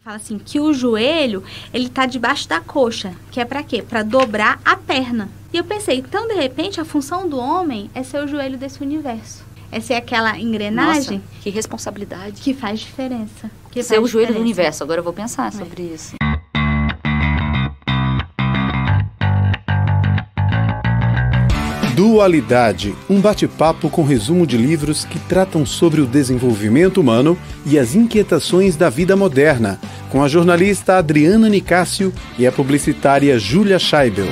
Fala assim, que o joelho, ele tá debaixo da coxa, que é pra quê? Pra dobrar a perna. E eu pensei, então, de repente, a função do homem é ser o joelho desse universo. É ser aquela engrenagem... Nossa, que responsabilidade. Que faz diferença. Que ser faz o joelho diferença. do universo. Agora eu vou pensar sobre isso. Dualidade, um bate-papo com resumo de livros que tratam sobre o desenvolvimento humano e as inquietações da vida moderna, com a jornalista Adriana Nicásio e a publicitária Júlia Scheibel.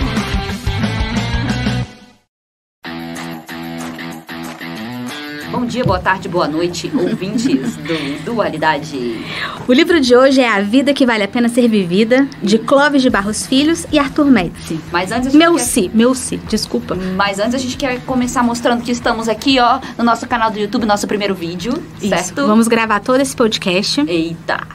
Bom dia, boa tarde, boa noite, ouvintes do Dualidade. O livro de hoje é A Vida que Vale a Pena Ser Vivida, de Clóvis de Barros Filhos e Arthur Médici. Mas antes a desculpa. Mas antes a gente quer começar mostrando que estamos aqui, ó, no nosso canal do YouTube, nosso primeiro vídeo, certo? Isso. Vamos gravar todo esse podcast. Eita!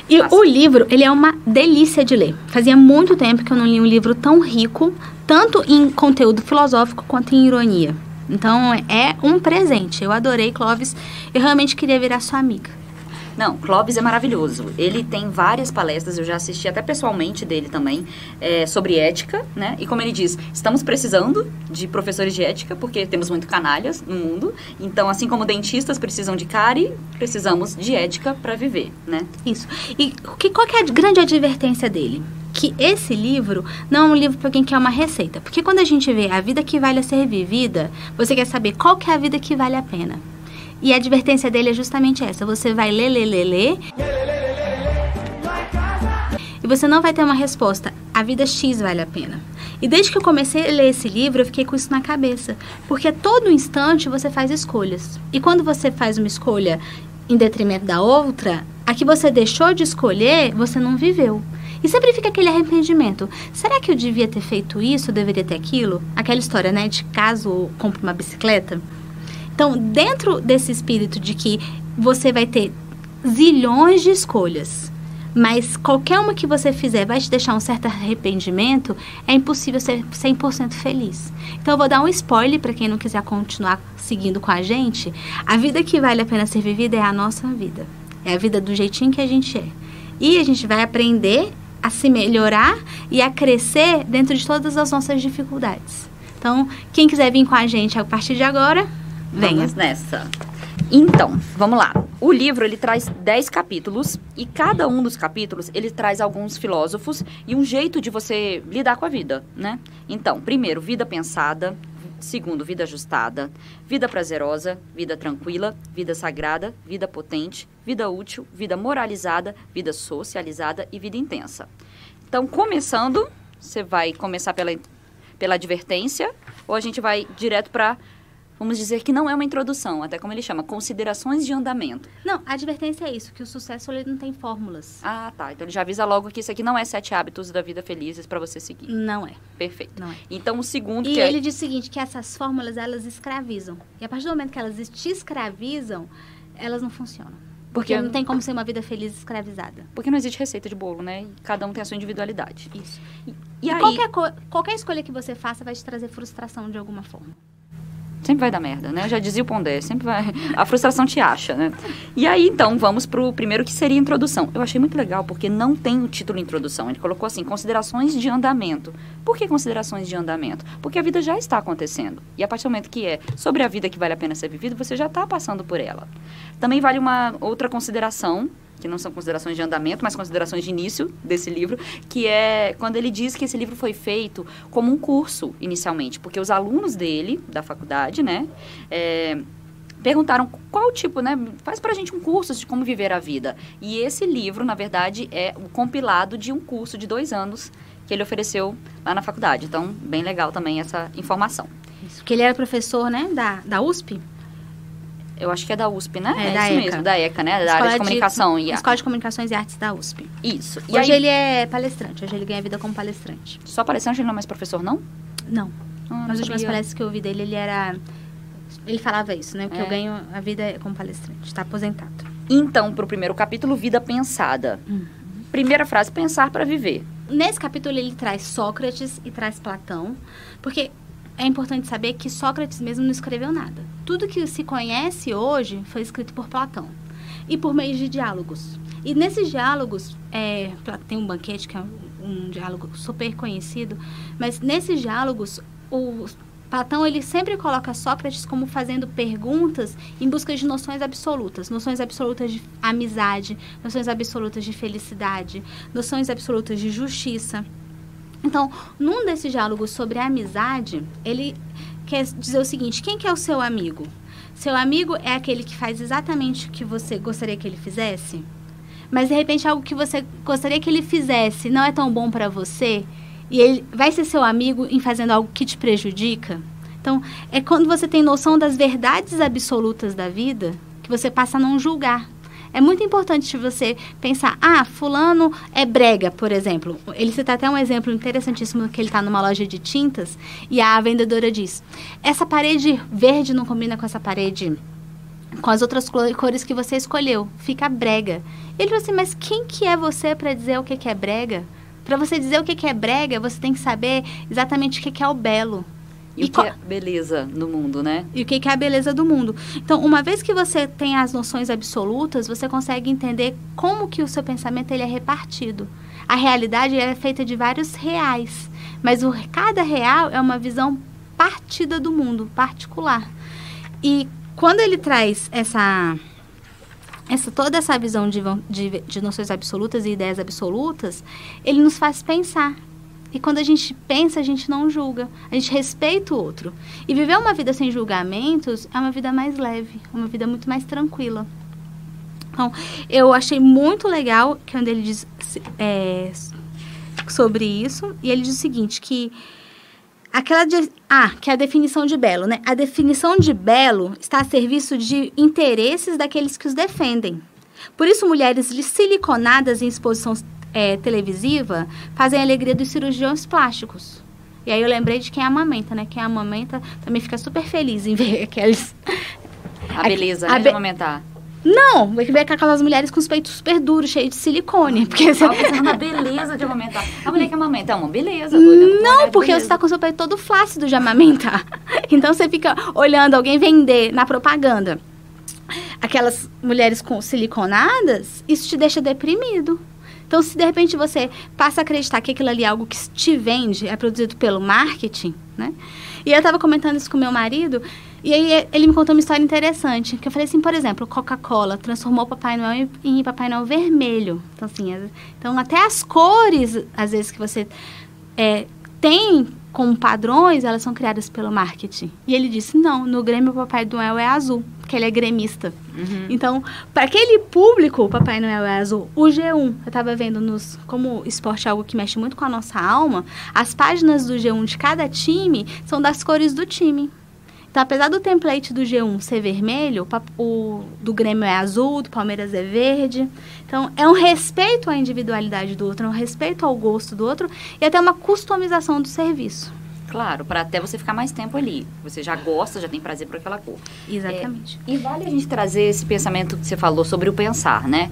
E o livro, ele é uma delícia de ler. Fazia muito tempo que eu não li um livro tão rico, tanto em conteúdo filosófico quanto em ironia. Então, é um presente. Eu adorei, Clóvis. Eu realmente queria virar sua amiga. Não, Clóvis é maravilhoso. Ele tem várias palestras, eu já assisti até pessoalmente dele também, sobre ética, né? E como ele diz, estamos precisando de professores de ética, porque temos muito canalhas no mundo. Então, assim como dentistas precisam de cárie, precisamos de ética para viver, né? Isso. E qual que é a grande advertência dele? Que esse livro não é um livro para quem quer uma receita. Porque quando a gente vê a vida que vale a ser vivida, você quer saber qual que é a vida que vale a pena. E a advertência dele é justamente essa. Você vai ler. E você não vai ter uma resposta. A vida X vale a pena. E desde que eu comecei a ler esse livro, eu fiquei com isso na cabeça. Porque a todo instante você faz escolhas. E quando você faz uma escolha em detrimento da outra, a que você deixou de escolher, você não viveu. E sempre fica aquele arrependimento. Será que eu devia ter feito isso, eu deveria ter aquilo? Aquela história, né, de caso compre uma bicicleta. Então, dentro desse espírito de que você vai ter zilhões de escolhas, mas qualquer uma que você fizer vai te deixar um certo arrependimento, é impossível ser 100% feliz. Então, eu vou dar um spoiler para quem não quiser continuar seguindo com a gente. A vida que vale a pena ser vivida é a nossa vida. É a vida do jeitinho que a gente é. E a gente vai aprender a se melhorar e a crescer dentro de todas as nossas dificuldades. Então, quem quiser vir com a gente a partir de agora, venha. Vamos nessa. Então, vamos lá. O livro, ele traz 10 capítulos e cada um dos capítulos, ele traz alguns filósofos e um jeito de você lidar com a vida, né? Então, primeiro, vida pensada. Segundo, vida ajustada, vida prazerosa, vida tranquila, vida sagrada, vida potente, vida útil, vida moralizada, vida socializada e vida intensa. Então, começando, você vai começar pela advertência ou a gente vai direto para, vamos dizer que não é uma introdução, até como ele chama, considerações de andamento. Não, a advertência é isso, que o sucesso ele não tem fórmulas. Ah, tá. Então ele já avisa logo que isso aqui não é 7 hábitos da vida felizes para você seguir. Não é. Perfeito. Não é. Então o segundo E que ele diz o seguinte, que essas fórmulas, elas escravizam. E a partir do momento que elas te escravizam, elas não funcionam. Porque não tem como ser uma vida feliz escravizada. Porque não existe receita de bolo, né? E cada um tem a sua individualidade. Isso. E aí, qualquer escolha que você faça vai te trazer frustração de alguma forma. Sempre vai dar merda, né? Eu já dizia o Pondé, sempre vai... A frustração te acha, né? E aí, então, vamos pro primeiro que seria a introdução. Eu achei muito legal, porque não tem o título introdução. Ele colocou assim, considerações de andamento. Por que considerações de andamento? Porque a vida já está acontecendo. E a partir do momento que é sobre a vida que vale a pena ser vivida, você já está passando por ela. Também vale uma outra consideração, que não são considerações de andamento, mas considerações de início desse livro, que é quando ele diz que esse livro foi feito como um curso, inicialmente, porque os alunos dele, da faculdade, né, perguntaram qual tipo, né, faz pra gente um curso de como viver a vida. E esse livro, na verdade, é o compilado de um curso de 2 anos que ele ofereceu lá na faculdade. Então, bem legal também essa informação. Isso, porque ele era professor, né, da USP. Eu acho que é da USP, né? É da isso ECA. mesmo, da ECA, né? Da área de comunicação. Escola de Comunicações e Artes da USP. Isso. E hoje ele é palestrante, hoje ele ganha vida como palestrante. Só palestrante, ele não é mais professor, não? Não. Nas últimas sabia. palestras que eu ouvi dele, ele falava isso, né? Que eu ganho a vida como palestrante, está aposentado. Então, para o primeiro capítulo, vida pensada. Primeira frase, pensar para viver. Nesse capítulo ele traz Sócrates e traz Platão, porque é importante saber que Sócrates mesmo não escreveu nada. Tudo que se conhece hoje foi escrito por Platão e por meio de diálogos. E nesses diálogos, tem um banquete, que é um diálogo super conhecido, mas nesses diálogos, o Platão, ele sempre coloca Sócrates como fazendo perguntas em busca de noções absolutas de amizade, noções absolutas de felicidade, noções absolutas de justiça. Então, num desses diálogos sobre a amizade, ele quer dizer o seguinte: quem que é o seu amigo? Seu amigo é aquele que faz exatamente o que você gostaria que ele fizesse? Mas, de repente, algo que você gostaria que ele fizesse não é tão bom para você, e ele vai ser seu amigo em fazendo algo que te prejudica? Então, é quando você tem noção das verdades absolutas da vida que você passa a não julgar. É muito importante você pensar, fulano é brega, por exemplo. Ele cita até um exemplo interessantíssimo, que ele está numa loja de tintas e a vendedora diz: essa parede verde não combina com essa parede, com as outras cores que você escolheu, fica brega. Ele falou assim: mas quem que é você para dizer o que é brega? Para você dizer o que é brega, você tem que saber exatamente o que é o belo. E o que é beleza no mundo, né? E o que é a beleza do mundo. Então, uma vez que você tem as noções absolutas, você consegue entender como que o seu pensamento ele é repartido. A realidade é feita de vários reais, mas cada real é uma visão partida do mundo, particular. E quando ele traz toda essa visão de noções absolutas e ideias absolutas, ele nos faz pensar. E quando a gente pensa, a gente não julga. A gente respeita o outro. E viver uma vida sem julgamentos é uma vida mais leve, uma vida muito mais tranquila. Então, eu achei muito legal quando ele diz sobre isso. E ele diz o seguinte, que é a definição de belo, né? A definição de belo está a serviço de interesses daqueles que os defendem. Por isso, mulheres siliconadas em exposição televisiva fazem a alegria dos cirurgiões plásticos. E aí eu lembrei de quem amamenta, né? Quem amamenta também fica super feliz em ver aqueles... A beleza, né? De amamentar. Não, vai ver aquelas mulheres com os peitos super duros, cheios de silicone. Porque você... a beleza de amamentar. A mulher que amamenta é uma beleza. Não, porque você está com o seu peito todo flácido de amamentar. Então você fica olhando alguém vender na propaganda aquelas mulheres com siliconadas, isso te deixa deprimido. Então, se de repente você passa a acreditar que aquilo ali é algo que te vende, é produzido pelo marketing, né? E eu estava comentando isso com meu marido, e aí ele me contou uma história interessante, que eu falei assim, por exemplo, Coca-Cola transformou o Papai Noel em Papai Noel vermelho. Então, assim, até as cores, às vezes, que você tem como padrões, elas são criadas pelo marketing. E ele disse, não, no Grêmio o Papai Noel é azul, porque ele é gremista. Uhum. Então, para aquele público, o Papai Noel é azul. O G1, eu estava vendo como esporte é algo que mexe muito com a nossa alma, as páginas do G1 de cada time são das cores do time. Então, apesar do template do G1 ser vermelho, o do Grêmio é azul, do Palmeiras é verde. Então, é um respeito à individualidade do outro, é um respeito ao gosto do outro e até uma customização do serviço. Claro, para até você ficar mais tempo ali. Você já gosta, já tem prazer por aquela cor. Exatamente. E vale a gente trazer esse pensamento que você falou sobre o pensar, né?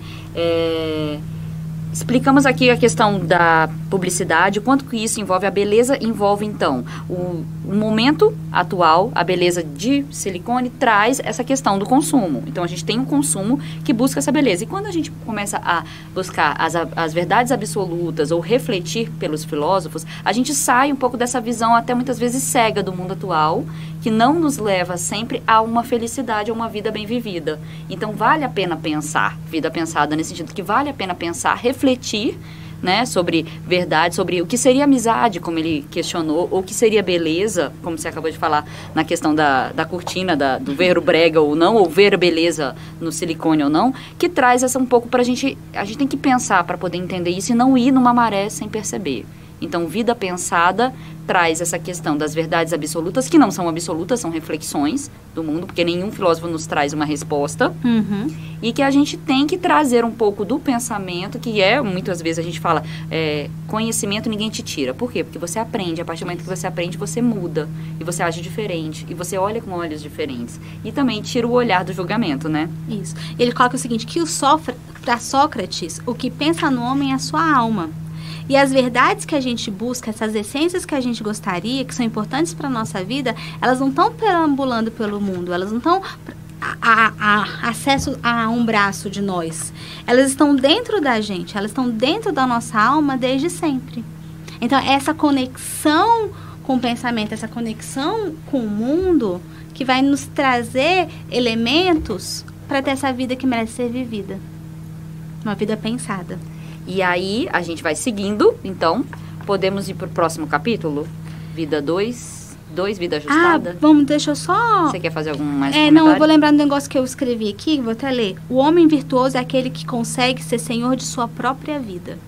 Explicamos aqui a questão da publicidade, o quanto que isso envolve. A beleza envolve, então, o momento atual, a beleza de silicone traz essa questão do consumo. Então, a gente tem um consumo que busca essa beleza. E quando a gente começa a buscar as verdades absolutas ou refletir pelos filósofos, a gente sai um pouco dessa visão até muitas vezes cega do mundo atual, que não nos leva sempre a uma felicidade, a uma vida bem vivida. Então, vale a pena pensar, vida pensada nesse sentido, que vale a pena pensar, refletir, né, sobre verdade, sobre o que seria amizade, como ele questionou, ou o que seria beleza, como você acabou de falar na questão da cortina, do ver o brega ou não, ou ver a beleza no silicone ou não, que traz essa um pouco pra gente, a gente tem que pensar para poder entender isso e não ir numa maré sem perceber. Então, vida pensada traz essa questão das verdades absolutas, que não são absolutas, são reflexões do mundo, porque nenhum filósofo nos traz uma resposta. Uhum. E que a gente tem que trazer um pouco do pensamento, que muitas vezes a gente fala, conhecimento ninguém te tira. Por quê? Porque você aprende, a partir do momento que você aprende, você muda, e você age diferente, e você olha com olhos diferentes. E também tira o olhar do julgamento, né? Isso. Ele coloca o seguinte, que para Sócrates, o que pensa no homem é a sua alma. E as verdades que a gente busca, essas essências que a gente gostaria, que são importantes para a nossa vida, elas não estão perambulando pelo mundo, elas não estão acesso a um braço de nós. Elas estão dentro da gente, elas estão dentro da nossa alma desde sempre. Então, essa conexão com o pensamento, essa conexão com o mundo, que vai nos trazer elementos para ter essa vida que merece ser vivida. Uma vida pensada. E aí, a gente vai seguindo, então, podemos ir para o próximo capítulo? Vida 2, Vida Ajustada? Deixa eu só... Você quer fazer algum mais comentário? Não, eu vou lembrar do negócio que eu escrevi aqui, vou até ler. O homem virtuoso é aquele que consegue ser senhor de sua própria vida.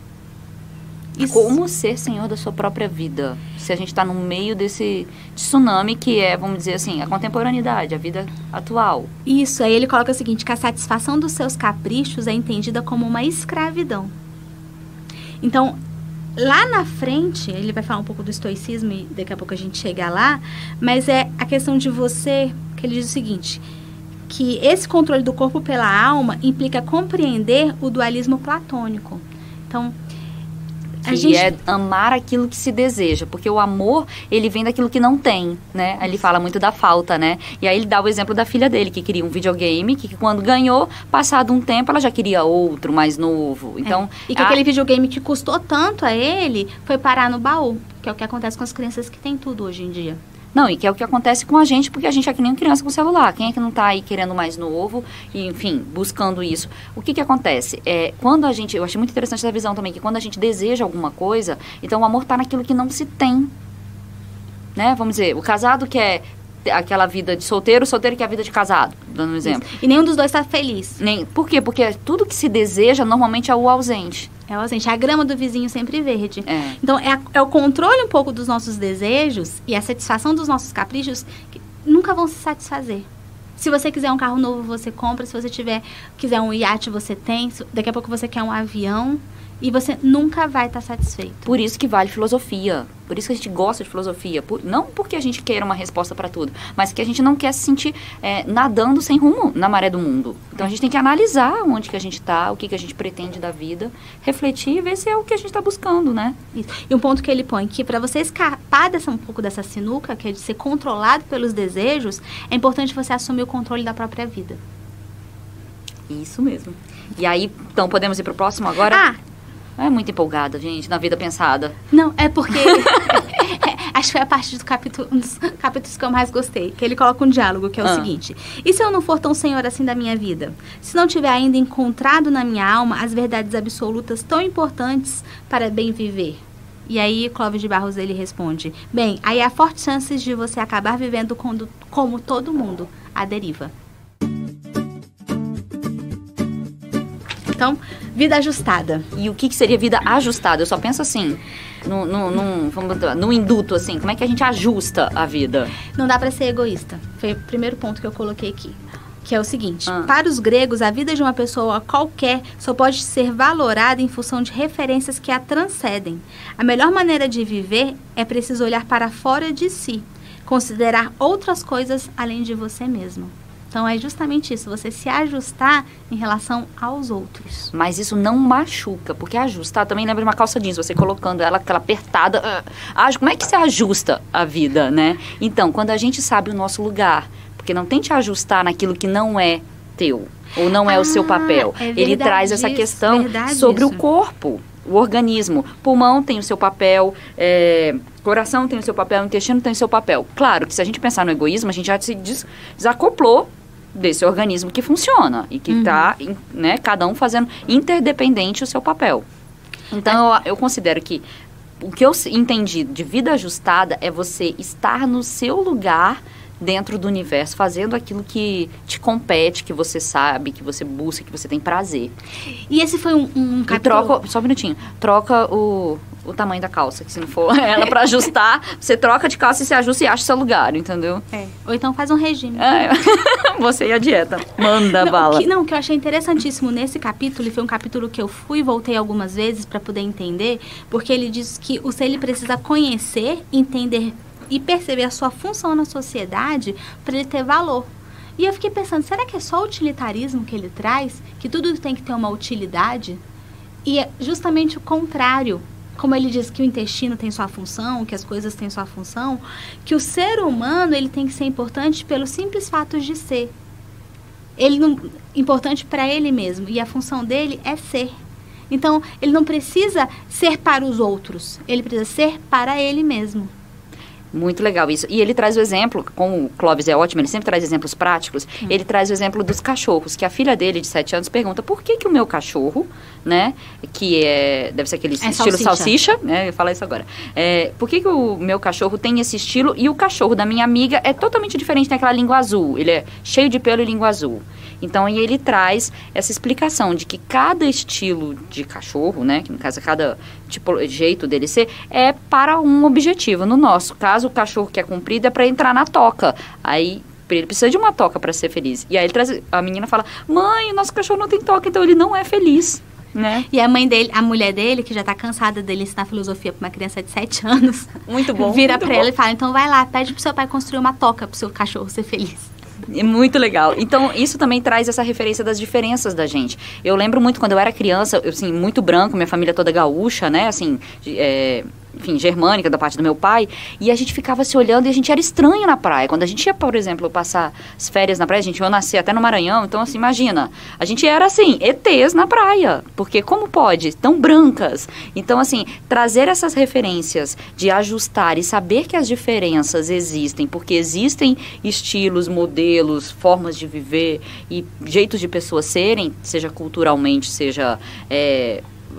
Como ser senhor da sua própria vida? Se a gente está no meio desse tsunami que é, vamos dizer assim, a contemporaneidade, a vida atual. Isso, aí ele coloca o seguinte, que a satisfação dos seus caprichos é entendida como uma escravidão. Então, lá na frente, ele vai falar um pouco do estoicismo e daqui a pouco a gente chega lá, mas é a questão de você, que ele diz o seguinte, que esse controle do corpo pela alma implica compreender o dualismo platônico. Então, é amar aquilo que se deseja, porque o amor, ele vem daquilo que não tem, né? Ele fala muito da falta, né? E aí ele dá o exemplo da filha dele, que queria um videogame, que quando ganhou, passado um tempo, ela já queria outro, mais novo. Então, E que aquele videogame que custou tanto a ele, foi parar no baú, que é o que acontece com as crianças que têm tudo hoje em dia. Não, e que é o que acontece com a gente, porque a gente é que nem criança com celular. Quem é que não está aí querendo mais novo e, enfim, buscando isso? O que acontece? Quando a gente... Eu achei muito interessante essa visão também, que quando a gente deseja alguma coisa, então o amor está naquilo que não se tem. Né? Vamos dizer, o casado quer aquela vida de solteiro, o solteiro quer a vida de casado, dando um exemplo. Isso. E nenhum dos dois está feliz. Por quê? Porque tudo que se deseja, normalmente, é o ausente. É o ausente. A grama do vizinho sempre verde. Então, é o controle um pouco dos nossos desejos e a satisfação dos nossos caprichos que nunca vão se satisfazer. Se você quiser um carro novo, você compra. Se você quiser um iate, você tem. Daqui a pouco você quer um avião. E você nunca vai estar satisfeito. Por isso que vale filosofia. Por isso que a gente gosta de filosofia. Não porque a gente queira uma resposta para tudo, mas que a gente não quer se sentir nadando sem rumo na maré do mundo. Então a gente tem que analisar onde que a gente está, o que a gente pretende da vida, refletir e ver se é o que a gente está buscando, né? Isso. E um ponto que ele põe, que para você escapar um pouco dessa sinuca, que é de ser controlado pelos desejos, é importante você assumir o controle da própria vida. Isso mesmo. E aí, então, podemos ir para o próximo agora? É muito empolgada, gente, na vida pensada. Não, é porque... acho que foi a parte um dos capítulos que eu mais gostei. Que ele coloca um diálogo, que é o seguinte. E se eu não for tão senhor assim da minha vida? Se não tiver ainda encontrado na minha alma as verdades absolutas tão importantes para bem viver? E aí, Clóvis de Barros, ele responde. Bem, aí há fortes chances de você acabar vivendo como todo mundo, à deriva. Então, vida ajustada. E o que seria vida ajustada? Eu só penso assim, no induto, assim, como é que a gente ajusta a vida? Não dá para ser egoísta. Foi o primeiro ponto que eu coloquei aqui. Que é o seguinte, para os gregos, a vida de uma pessoa qualquer só pode ser valorada em função de referências que a transcendem. A melhor maneira de viver é preciso olhar para fora de si, considerar outras coisas além de você mesmo. Então, é justamente isso, você se ajustar em relação aos outros. Mas isso não machuca, porque ajustar também lembra de uma calça jeans, você colocando ela, aquela apertada. Como é que você ajusta a vida, né? Então, quando a gente sabe o nosso lugar, porque não tente ajustar naquilo que não é teu, ou não é o seu papel. Ele traz essa questão sobre o corpo, o organismo. Pulmão tem o seu papel, coração tem o seu papel, intestino tem o seu papel. Claro que se a gente pensar no egoísmo, a gente já se desacoplou desse organismo que funciona e que está, né, cada um fazendo interdependente o seu papel. Então, eu considero que o que eu entendi de vida ajustada é você estar no seu lugar dentro do universo, fazendo aquilo que te compete, que você sabe, que você busca, que você tem prazer. E esse foi um capítulo... Só um minutinho. Troca o tamanho da calça, que se não for ela para ajustar, você troca de calça e se ajusta e acha seu lugar, entendeu? Ou então faz um regime. Você e a dieta. Manda bala. O que eu achei interessantíssimo nesse capítulo, e foi um capítulo que eu fui e voltei algumas vezes para poder entender, porque ele diz que o ser ele precisa conhecer, entender e perceber a sua função na sociedade para ele ter valor. E eu fiquei pensando, será que é só o utilitarismo que ele traz? Que tudo tem que ter uma utilidade? E é justamente o contrário. Como ele diz que o intestino tem sua função, que as coisas têm sua função, que o ser humano ele tem que ser importante pelo simples fato de ser. ele não importante para ele mesmo. E a função dele é ser. Então, ele não precisa ser para os outros. Ele precisa ser para ele mesmo. Muito legal isso. E ele traz o exemplo, como o Clóvis é ótimo, ele sempre traz exemplos práticos, ele traz o exemplo dos cachorros, que a filha dele, de 7 anos, pergunta por que o meu cachorro, né, que deve ser aquele estilo salsicha, né, eu ia falar isso agora, por que o meu cachorro tem esse estilo e o cachorro da minha amiga é totalmente diferente, tem aquela língua azul, ele é cheio de pelo e língua azul. Então, aí ele traz essa explicação de que cada estilo de cachorro, né, que no caso cada jeito dele ser, é para um objetivo. No nosso caso, o cachorro que é comprido é para entrar na toca. Aí, ele precisa de uma toca para ser feliz. E aí a menina fala, mãe, o nosso cachorro não tem toca, então ele não é feliz. Né? E a mãe dele, a mulher dele, que já tá cansada dele ensinar filosofia pra uma criança de 7 anos, muito bom, vira muito pra bom. ela e fala, então vai lá, pede pro seu pai construir uma toca pro seu cachorro ser feliz. É muito legal. Então, isso também traz essa referência das diferenças da gente. Eu lembro muito quando eu era criança, assim, muito branco, minha família toda gaúcha, né, assim, enfim, germânica, da parte do meu pai, e a gente ficava se olhando e a gente era estranho na praia. Quando a gente ia, por exemplo, passar as férias na praia, eu nasci até no Maranhão, então, assim, imagina, a gente era, assim, ETs na praia, porque como pode? Tão brancas. Então, assim, trazer essas referências de ajustar e saber que as diferenças existem, porque existem estilos, modelos, formas de viver e jeitos de pessoas serem, seja culturalmente, seja,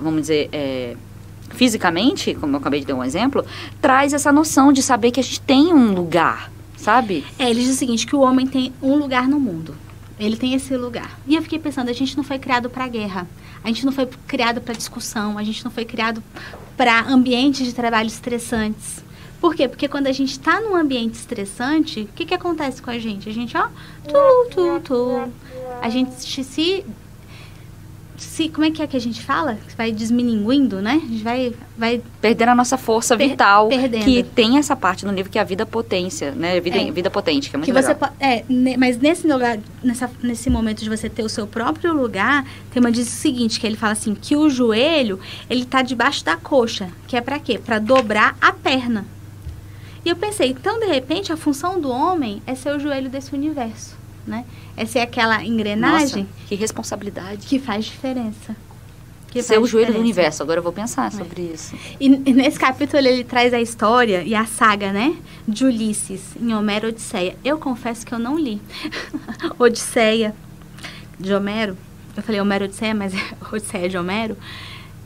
vamos dizer, fisicamente, como eu acabei de dar um exemplo, traz essa noção de saber que a gente tem um lugar, sabe? Ele diz o seguinte, que o homem tem um lugar no mundo. Ele tem esse lugar. E eu fiquei pensando, a gente não foi criado para guerra. A gente não foi criado para discussão. A gente não foi criado para ambientes de trabalho estressantes. Por quê? Porque quando a gente está num ambiente estressante, o que acontece com a gente? A gente, ó, a gente como é que a gente fala? Vai desmininguindo, né? A gente vai perdendo a nossa força vital. Perdendo. Que tem essa parte no livro que é a vida potência, né? Vida potente, que é muito legal. Mas nesse lugar, nesse momento de você ter o seu próprio lugar, tem uma diz o seguinte, que ele fala assim, que o joelho, ele tá debaixo da coxa, que é pra quê? Pra dobrar a perna. E eu pensei, então, de repente, a função do homem é ser o joelho desse universo, né? É ser aquela engrenagem... Nossa, que responsabilidade. Que faz diferença. Ser o joelho do universo. Agora eu vou pensar sobre isso. E nesse capítulo ele traz a história e a saga, né? De Ulisses, em Homero e Odisseia. Eu confesso que eu não li. Odisseia de Homero. Eu falei Homero e Odisseia, mas é Odisseia de Homero.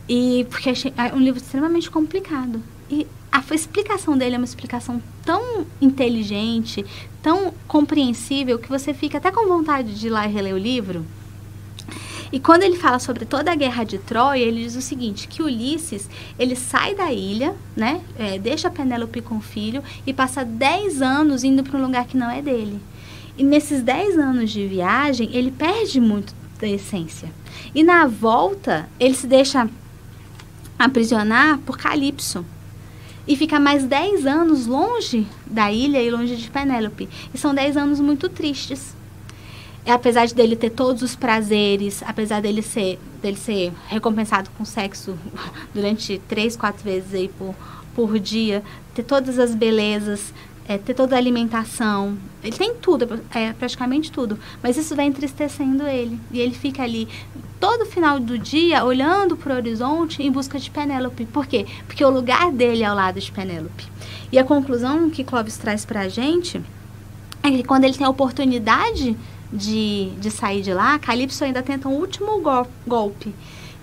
E porque achei um livro extremamente complicado. E a explicação dele é uma explicação tão inteligente, tão compreensível, que você fica até com vontade de ir lá e reler o livro. E quando ele fala sobre toda a guerra de Troia, ele diz o seguinte, que Ulisses, ele sai da ilha, né, deixa Penélope com o filho e passa 10 anos indo para um lugar que não é dele. E nesses 10 anos de viagem, ele perde muito da essência. E na volta, ele se deixa aprisionar por Calipso. E fica mais 10 anos longe da ilha e longe de Penélope. E são 10 anos muito tristes. Apesar de dele ter todos os prazeres, apesar dele ser recompensado com sexo durante 3, 4 vezes aí por dia, ter todas as belezas, ter toda a alimentação, ele tem tudo, praticamente tudo, mas isso vai entristecendo ele, e ele fica ali todo final do dia olhando para o horizonte em busca de Penélope. Por quê? Porque o lugar dele é ao lado de Penélope. E a conclusão que Clóvis traz para a gente é que quando ele tem a oportunidade de sair de lá, Calipso ainda tenta um último golpe,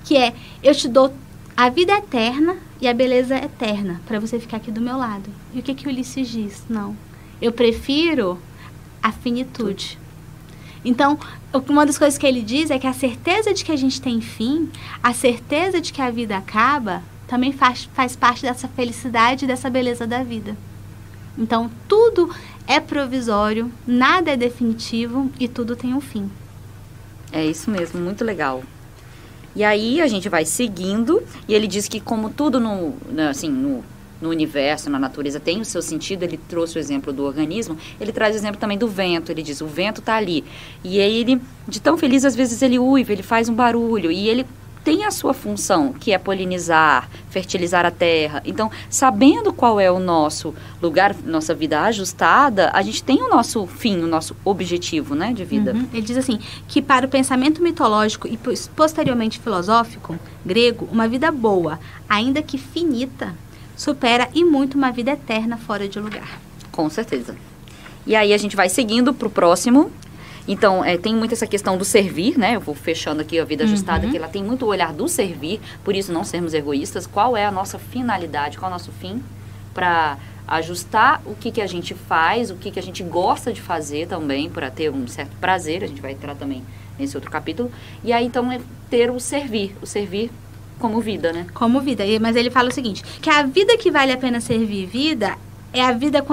que é, eu te dou a vida eterna e a beleza eterna para você ficar aqui do meu lado. E o que Ulisses diz? Não, eu prefiro a finitude. Então, uma das coisas que ele diz é que a certeza de que a gente tem fim, a certeza de que a vida acaba, também faz parte dessa felicidade, dessa beleza da vida. Então, tudo é provisório, nada é definitivo e tudo tem um fim. É isso mesmo, muito legal. E aí a gente vai seguindo, e ele diz que como tudo no universo, na natureza, tem o seu sentido, ele trouxe o exemplo do organismo, ele traz o exemplo também do vento, ele diz, o vento está ali. E aí ele, de tão feliz, às vezes ele uiva, ele faz um barulho, e ele tem a sua função, que é polinizar, fertilizar a terra. Então, sabendo qual é o nosso lugar, nossa vida ajustada, a gente tem o nosso fim, o nosso objetivo, né, de vida. Ele diz assim, que para o pensamento mitológico e posteriormente filosófico grego, uma vida boa, ainda que finita, supera e muito uma vida eterna fora de lugar. Com certeza. E aí a gente vai seguindo para o próximo. Então, tem muito essa questão do servir, né? Eu vou fechando aqui a vida ajustada, que ela tem muito o olhar do servir, por isso não sermos egoístas. Qual é a nossa finalidade, qual é o nosso fim? Para ajustar o que a gente faz, o que a gente gosta de fazer também, para ter um certo prazer, a gente vai entrar também nesse outro capítulo. E aí, então, é ter o servir como vida, né? Como vida. Mas ele fala o seguinte, que a vida que vale a pena ser vivida é a vida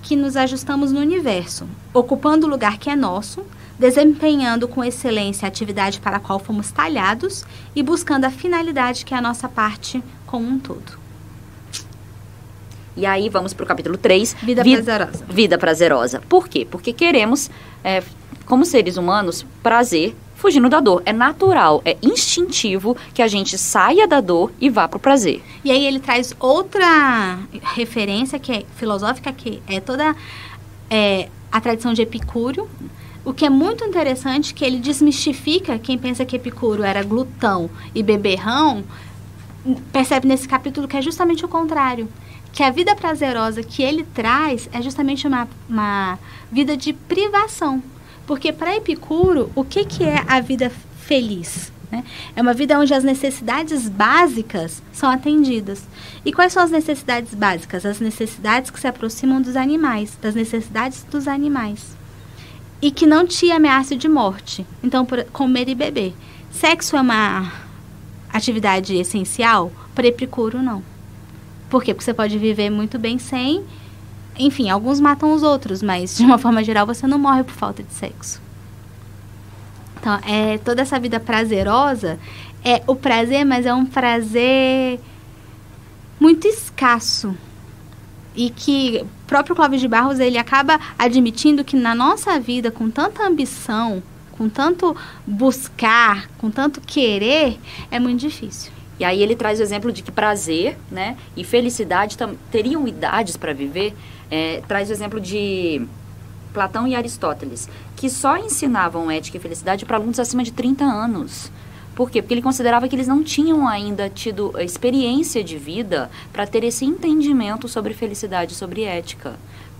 que nos ajustamos no universo, ocupando o lugar que é nosso, desempenhando com excelência a atividade para a qual fomos talhados e buscando a finalidade que é a nossa parte como um todo. E aí vamos para o capítulo 3. Vida prazerosa. Vida prazerosa. Por quê? Porque queremos, como seres humanos, prazer fugindo da dor. É natural, é instintivo que a gente saia da dor e vá para o prazer. E aí ele traz outra referência que é filosófica, que é toda a tradição de Epicúrio. O que é muito interessante, que ele desmistifica quem pensa que Epicúrio era glutão e beberrão, percebe nesse capítulo que é justamente o contrário. Que a vida prazerosa que ele traz é justamente uma vida de privação. Porque para Epicuro, o que é a vida feliz? Né? É uma vida onde as necessidades básicas são atendidas. E quais são as necessidades básicas? As necessidades que se aproximam dos animais, das necessidades dos animais. E que não te ameace de morte. Então, comer e beber. Sexo é uma atividade essencial? Para Epicuro, não. Por quê? Porque você pode viver muito bem sem. Enfim, alguns matam os outros, mas de uma forma geral você não morre por falta de sexo. Então, toda essa vida prazerosa é o prazer, mas é um prazer muito escasso. E que o próprio Clóvis de Barros, ele acaba admitindo que na nossa vida, com tanta ambição, com tanto buscar, com tanto querer, é muito difícil. E aí ele traz o exemplo de que prazer, né, e felicidade teriam idades para viver. Traz o exemplo de Platão e Aristóteles, que só ensinavam ética e felicidade para alunos acima de 30 anos. Por quê? Porque ele considerava que eles não tinham ainda tido a experiência de vida para ter esse entendimento sobre felicidade, sobre ética.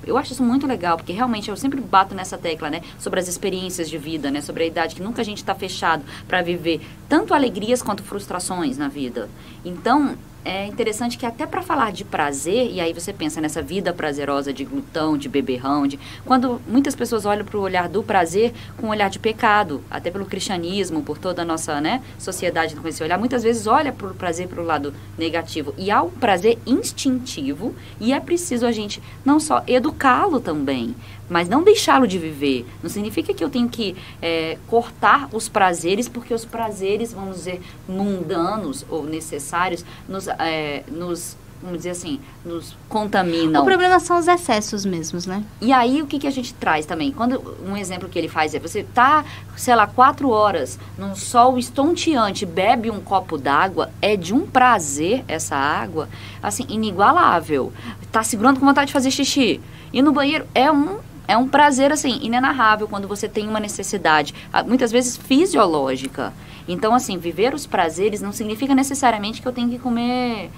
Eu acho isso muito legal, porque realmente eu sempre bato nessa tecla, né, sobre as experiências de vida, né, sobre a idade, que nunca a gente está fechado para viver tanto alegrias quanto frustrações na vida. Então, é interessante que até para falar de prazer, e aí você pensa nessa vida prazerosa de glutão, de beberrão, quando muitas pessoas olham para o olhar do prazer com um olhar de pecado, até pelo cristianismo, por toda a nossa, né, sociedade com esse olhar, muitas vezes olha para o prazer para o lado negativo. E há um prazer instintivo e é preciso a gente não só educá-lo também, mas não deixá-lo de viver. Não significa que eu tenho que cortar os prazeres, porque os prazeres, vamos dizer, mundanos ou necessários, vamos dizer assim, nos contaminam. O problema são os excessos mesmos, né? E aí, o que a gente traz também? Um exemplo que ele faz é, você tá, sei lá, 4 horas num sol estonteante, bebe um copo d'água, é de um prazer essa água, assim, inigualável. Tá segurando com vontade de fazer xixi. E no banheiro é um prazer, assim, inenarrável quando você tem uma necessidade, muitas vezes fisiológica. Então, assim, viver os prazeres não significa necessariamente que eu tenho que comer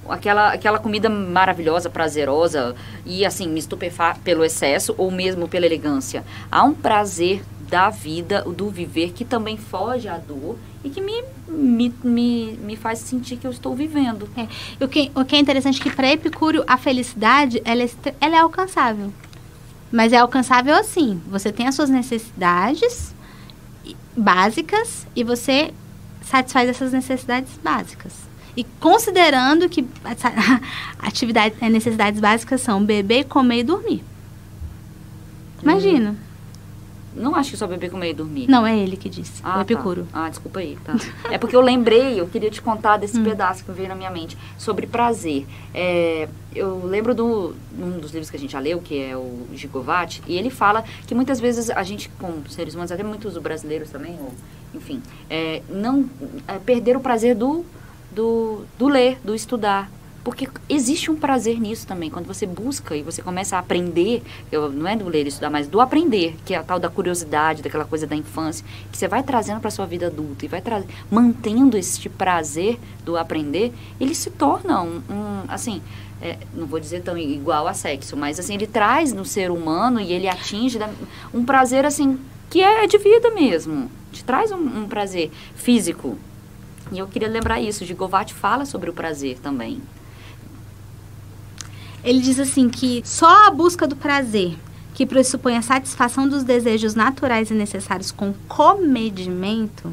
aquela comida maravilhosa, prazerosa e, assim, me estupefar pelo excesso ou mesmo pela elegância. Há um prazer da vida, do viver, que também foge à dor e que me faz sentir que eu estou vivendo. O que é interessante é que para Epicúrio a felicidade ela é alcançável. Mas é alcançável assim. Você tem as suas necessidades básicas e você satisfaz essas necessidades básicas. E considerando que necessidades básicas são beber, comer e dormir. Imagina. Não acho que só beber, comer e dormir. Não, é ele que disse, o Epicuro. Tá. Desculpa aí, tá. É porque eu queria te contar desse pedaço que veio na minha mente, sobre prazer. Eu lembro um dos livros que a gente já leu, que é o Gigovati, e ele fala que muitas vezes a gente, como seres humanos, até muitos brasileiros também, enfim, perder o prazer do ler, do estudar. Porque existe um prazer nisso também. Quando você busca e você começa a aprender, não é do ler e estudar, mas do aprender, que é a tal da curiosidade, daquela coisa da infância, que você vai trazendo para a sua vida adulta e vai mantendo esse prazer do aprender, ele se torna assim, não vou dizer tão igual a sexo, mas assim, ele traz no ser humano e ele atinge um prazer assim, que é de vida mesmo. Te traz um prazer físico. E eu queria lembrar isso, Gigovati fala sobre o prazer também. Ele diz assim que só a busca do prazer, que pressupõe a satisfação dos desejos naturais e necessários com comedimento,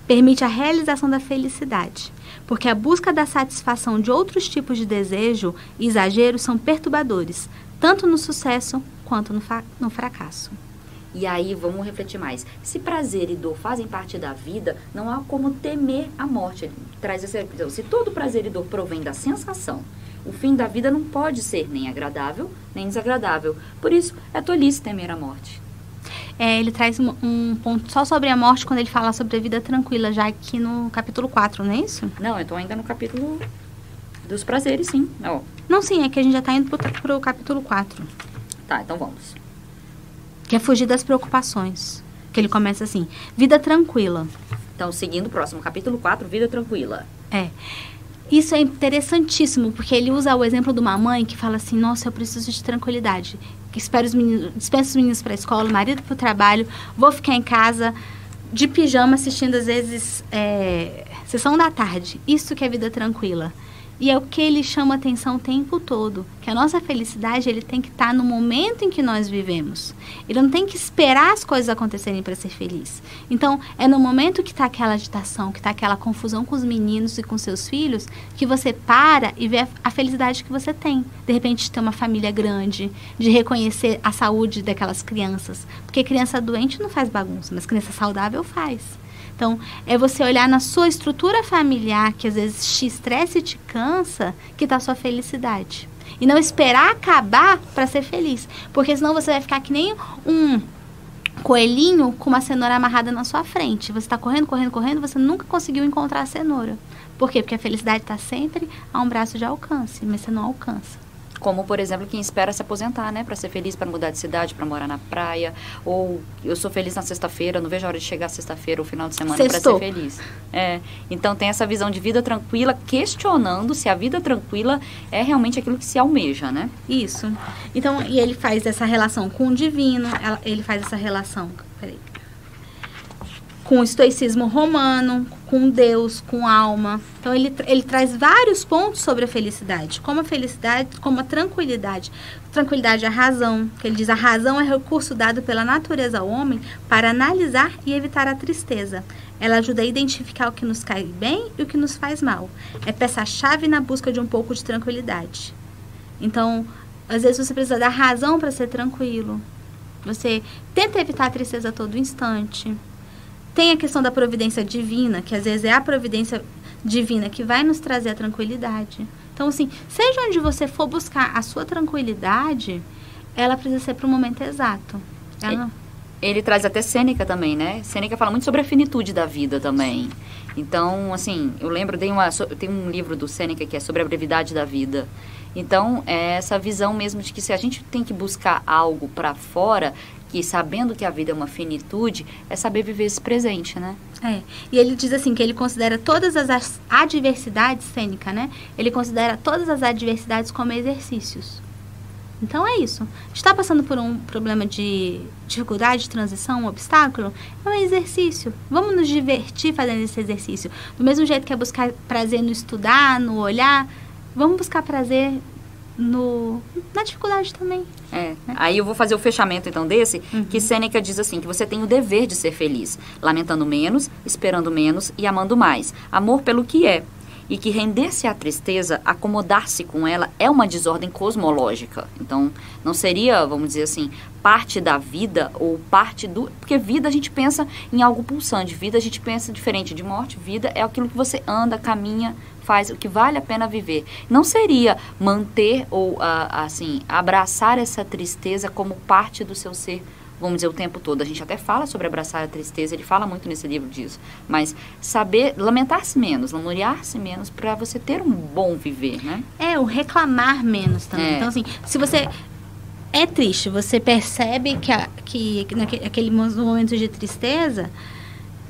permite a realização da felicidade. Porque a busca da satisfação de outros tipos de desejo e exageros são perturbadores, tanto no sucesso quanto no fracasso. E aí, vamos refletir mais. Se prazer e dor fazem parte da vida, não há como temer a morte. Ele traz essa visão. Se todo prazer e dor provém da sensação, o fim da vida não pode ser nem agradável, nem desagradável. Por isso, é tolice temer a morte. Ele traz um ponto só sobre a morte quando ele fala sobre a vida tranquila, já aqui no capítulo 4, não é isso? Não, eu estou ainda no capítulo dos prazeres, sim. Oh. Não, sim, é que a gente já está indo pro capítulo 4. Tá, então vamos. Que é fugir das preocupações. Que ele começa assim, vida tranquila. Então, seguindo o próximo, capítulo 4, vida tranquila. Isso é interessantíssimo, porque ele usa o exemplo de uma mãe que fala assim, nossa, eu preciso de tranquilidade. Que dispensa os meninos para a escola, o marido para o trabalho, vou ficar em casa de pijama assistindo, às vezes, sessão da tarde. Isso que é vida tranquila. E é o que ele chama atenção o tempo todo, que a nossa felicidade ele tem que estar no momento em que nós vivemos. Ele não tem que esperar as coisas acontecerem para ser feliz. Então, é no momento que está aquela agitação, que está aquela confusão com os meninos e com seus filhos, que você para e vê a felicidade que você tem. De repente, de ter uma família grande, de reconhecer a saúde daquelas crianças. Porque criança doente não faz bagunça, mas criança saudável faz. Então, é você olhar na sua estrutura familiar, que às vezes te estressa e te cansa, que está a sua felicidade. E não esperar acabar para ser feliz. Porque senão você vai ficar que nem um coelhinho com uma cenoura amarrada na sua frente. Você está correndo, correndo, correndo, você nunca conseguiu encontrar a cenoura. Por quê? Porque a felicidade está sempre a um braço de alcance, mas você não alcança. Como, por exemplo, quem espera se aposentar, né? Para ser feliz, para mudar de cidade, para morar na praia. Ou eu sou feliz na sexta-feira, não vejo a hora de chegar sexta-feira ou final de semana para ser feliz. Então tem essa visão de vida tranquila, questionando se a vida tranquila é realmente aquilo que se almeja, né? Isso. Então, e ele faz essa relação com o divino, ele faz essa relação... com o estoicismo romano, com Deus, com alma. Então, ele traz vários pontos sobre a felicidade, como a tranquilidade. Tranquilidade é a razão, que ele diz, a razão é recurso dado pela natureza ao homem para analisar e evitar a tristeza. Ela ajuda a identificar o que nos cai bem e o que nos faz mal. É peça-chave na busca de um pouco de tranquilidade. Então, às vezes você precisa da razão para ser tranquilo. Você tenta evitar a tristeza a todo instante. Tem a questão da providência divina, que às vezes é a providência divina que vai nos trazer a tranquilidade. Então, assim, seja onde você for buscar a sua tranquilidade, ela precisa ser para o momento exato. Ele traz até Sêneca também, né? Sêneca fala muito sobre a finitude da vida também. Então, assim, eu lembro, tem um livro do Sêneca que é sobre a brevidade da vida. Então, é essa visão mesmo de que se a gente tem que buscar algo para fora... que sabendo que a vida é uma finitude, é saber viver esse presente, né? E ele diz assim, que ele considera todas as adversidades, Sêneca, né? Ele considera todas as adversidades como exercícios. Então é isso. A gente está passando por um problema de dificuldade, de transição, um obstáculo, é um exercício. Vamos nos divertir fazendo esse exercício. Do mesmo jeito que é buscar prazer no estudar, no olhar, vamos buscar prazer na dificuldade também. Né? Aí eu vou fazer o fechamento então desse, que Sêneca diz assim, que você tem o dever de ser feliz, lamentando menos, esperando menos e amando mais. Amor pelo que é. E que render-se à tristeza, acomodar-se com ela, é uma desordem cosmológica. Então, não seria, vamos dizer assim, parte da vida ou parte do... Porque vida a gente pensa em algo pulsante, vida a gente pensa diferente de morte, vida é aquilo que você anda, caminha, faz, o que vale a pena viver. Não seria manter ou, assim, abraçar essa tristeza como parte do seu ser vamos dizer, o tempo todo. A gente até fala sobre abraçar a tristeza, ele fala muito nesse livro disso. Mas saber lamentar-se menos, lamuriar-se menos para você ter um bom viver, né? O reclamar menos também. Então, assim, se você é triste, você percebe que naquele momento de tristeza,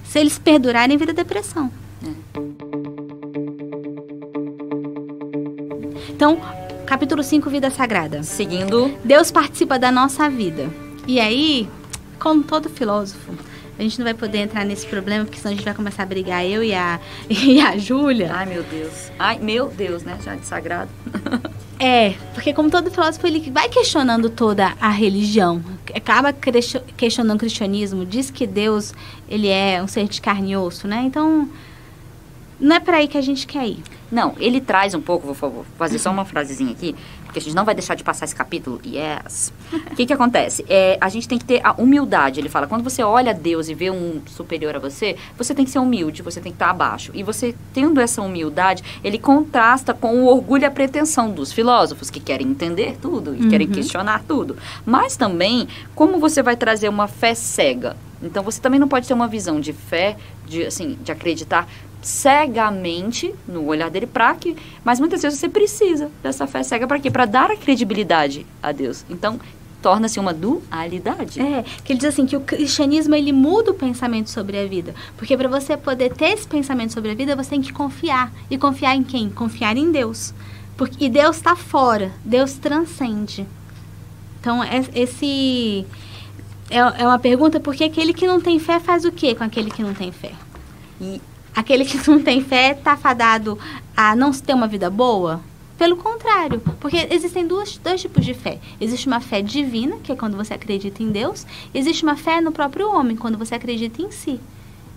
se eles perdurarem, vira depressão. Então, capítulo 5, Vida Sagrada. Seguindo. Deus participa da nossa vida. E aí, como todo filósofo, a gente não vai poder entrar nesse problema, porque senão a gente vai começar a brigar, eu e a Júlia. Ai, meu Deus, né? Já de sagrado. Porque como todo filósofo, ele vai questionando toda a religião. Acaba questionando o cristianismo, diz que Deus, ele é um ser de carne e osso, né? Então, não é para aí que a gente quer ir. Não, ele traz um pouco, vou fazer só uma frasezinha aqui, porque a gente não vai deixar de passar esse capítulo. Yes! O que acontece? A gente tem que ter a humildade. Ele fala, quando você olha a Deus e vê um superior a você, você tem que ser humilde, você tem que estar abaixo. E você, tendo essa humildade, ele contrasta com o orgulho e a pretensão dos filósofos, que querem entender tudo e querem questionar tudo. Mas também, como você vai trazer uma fé cega? Então, você também não pode ter uma visão de fé, de acreditar cegamente no olhar dele, mas muitas vezes você precisa dessa fé cega para quê? Para dar a credibilidade a Deus. Então, torna-se uma dualidade. Que ele diz assim, que o cristianismo, ele muda o pensamento sobre a vida. Porque para você poder ter esse pensamento sobre a vida, você tem que confiar. E confiar em quem? Confiar em Deus. E Deus está fora, Deus transcende. Então, é uma pergunta, porque aquele que não tem fé faz o quê com aquele que não tem fé? E aquele que não tem fé está fadado a não ter uma vida boa? Pelo contrário, porque existem dois tipos de fé. Existe uma fé divina, que é quando você acredita em Deus, e existe uma fé no próprio homem, quando você acredita em si.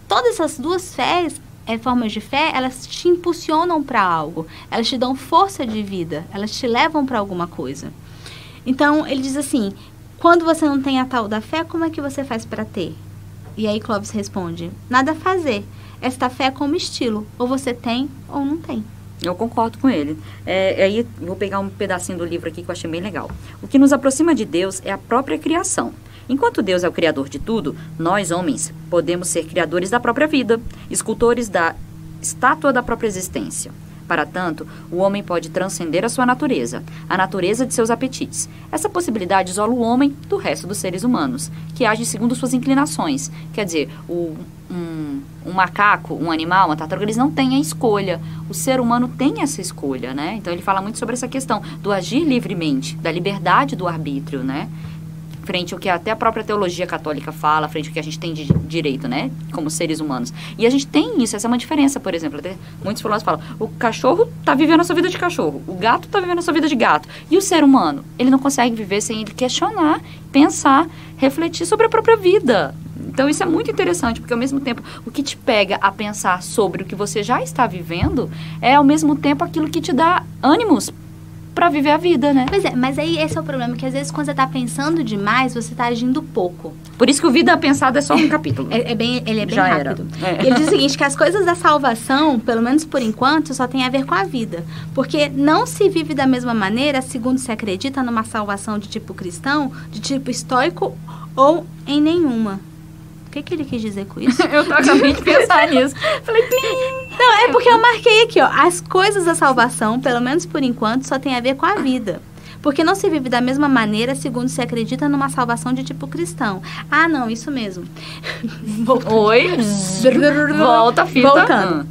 Todas essas duas fés, formas de fé, elas te impulsionam para algo, elas te dão força de vida, elas te levam para alguma coisa. Então, ele diz assim, quando você não tem a tal da fé, como é que você faz para ter? E aí Clóvis responde, nada a fazer. Esta fé é como estilo, ou você tem ou não tem. Eu concordo com ele. Aí vou pegar um pedacinho do livro aqui que eu achei bem legal. O que nos aproxima de Deus é a própria criação. Enquanto Deus é o criador de tudo, nós, homens, podemos ser criadores da própria vida, escultores da estátua da própria existência. Para tanto, o homem pode transcender a sua natureza, a natureza de seus apetites. Essa possibilidade isola o homem do resto dos seres humanos, que agem segundo suas inclinações. Quer dizer, um macaco, um animal, uma tartaruga, eles não têm a escolha. O ser humano tem essa escolha, né? Então, ele fala muito sobre essa questão do agir livremente, da liberdade do arbítrio, né? Frente ao que até a própria teologia católica fala, frente ao que a gente tem de direito, né, como seres humanos. E a gente tem isso, essa é uma diferença, por exemplo, até muitos filósofos falam, o cachorro está vivendo a sua vida de cachorro, o gato está vivendo a sua vida de gato. E o ser humano, ele não consegue viver sem ele questionar, pensar, refletir sobre a própria vida. Então, isso é muito interessante, porque ao mesmo tempo, o que te pega a pensar sobre o que você já está vivendo, é ao mesmo tempo aquilo que te dá ânimos para viver a vida, né? Pois é, mas aí esse é o problema, que às vezes quando você tá pensando demais, você tá agindo pouco. Por isso que o Vida Pensada é só um capítulo. Ele é bem Já rápido. Ele diz o seguinte, que as coisas da salvação, pelo menos por enquanto, só tem a ver com a vida. Porque não se vive da mesma maneira, segundo se acredita, numa salvação de tipo cristão, de tipo estoico ou em nenhuma. O que ele quis dizer com isso? Eu acabei de pensar nisso. Falei, plim! Não, é porque eu marquei aqui, ó. As coisas da salvação, pelo menos por enquanto, só tem a ver com a vida. Porque não se vive da mesma maneira, segundo se acredita, numa salvação de tipo cristão. Ah, não, isso mesmo. Oi? Volta a fita. Voltando.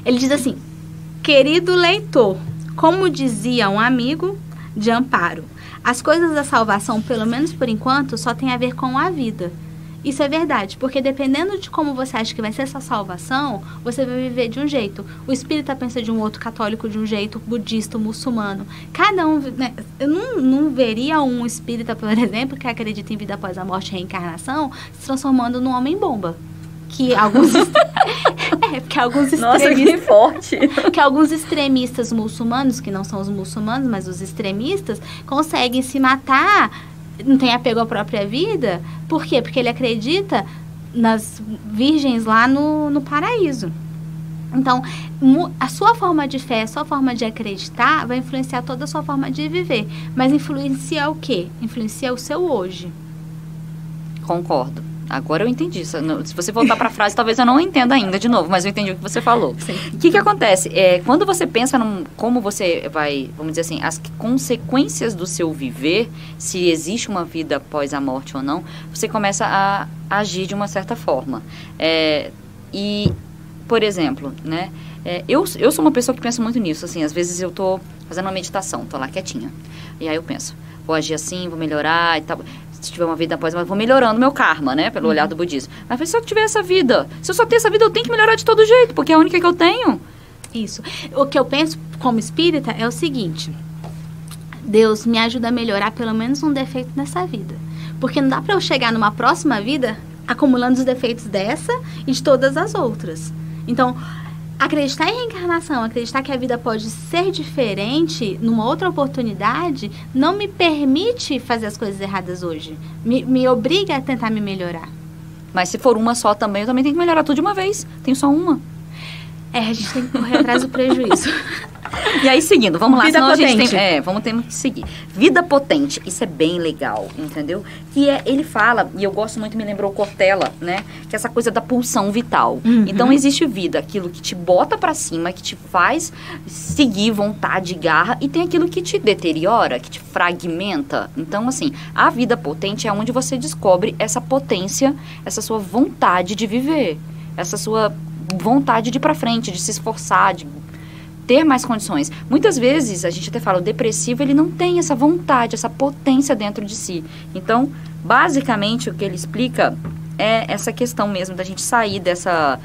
Ele diz assim, querido leitor, como dizia um amigo de Amparo, as coisas da salvação, pelo menos por enquanto, só tem a ver com a vida. Isso é verdade, porque dependendo de como você acha que vai ser essa salvação, você vai viver de um jeito. O espírita pensa de um outro, católico de um jeito, budista, muçulmano. Cada um, né? Eu não veria um espírita, por exemplo, que acredita em vida após a morte e reencarnação, se transformando num homem-bomba. Que alguns... porque alguns extremistas... Nossa, que forte! Que alguns extremistas muçulmanos, que não são os muçulmanos, mas os extremistas, conseguem se matar... não tem apego à própria vida. Por quê? Porque ele acredita nas virgens lá no paraíso. Então, a sua forma de fé, a sua forma de acreditar vai influenciar toda a sua forma de viver. Mas influencia o quê? Influencia o seu hoje. Concordo. Agora eu entendi isso. Se você voltar para a frase, talvez eu não entenda ainda de novo, mas eu entendi o que você falou. O que acontece? Quando você pensa como você vai, vamos dizer assim, as consequências do seu viver, se existe uma vida após a morte ou não, você começa a agir de uma certa forma. E, por exemplo, né, eu sou uma pessoa que pensa muito nisso. Assim, às vezes eu tô fazendo uma meditação, tô lá quietinha. E aí eu penso, vou agir assim, vou melhorar e tal. Se tiver uma vida após, mas vou melhorando meu karma, né? Pelo olhar do budismo. Mas se eu tiver essa vida, se eu só ter essa vida, eu tenho que melhorar de todo jeito, porque é a única que eu tenho. Isso. O que eu penso como espírita é o seguinte: Deus me ajuda a melhorar pelo menos um defeito nessa vida. Porque não dá pra eu chegar numa próxima vida acumulando os defeitos dessa e de todas as outras. Então, acreditar em reencarnação, acreditar que a vida pode ser diferente numa outra oportunidade, não me permite fazer as coisas erradas hoje. Me obriga a tentar me melhorar. Mas se for uma só também, eu também tenho que melhorar tudo de uma vez. Tenho só uma. A gente tem que correr atrás do prejuízo. E aí, seguindo, vamos lá. Vida potente. A gente tem, vamos ter que seguir. Vida potente, isso é bem legal, entendeu? Que ele fala, e eu gosto muito, me lembrou Cortella, né? Que é essa coisa da pulsão vital. Uhum. Então, existe vida, aquilo que te bota pra cima, que te faz seguir vontade e garra, e tem aquilo que te deteriora, que te fragmenta. Então, assim, a vida potente é onde você descobre essa potência, essa sua vontade de viver, essa sua vontade de ir pra frente, de se esforçar, de ter mais condições. Muitas vezes, a gente até fala, o depressivo, ele não tem essa vontade, essa potência dentro de si. Então, basicamente, o que ele explica é essa questão mesmo da gente sair dessa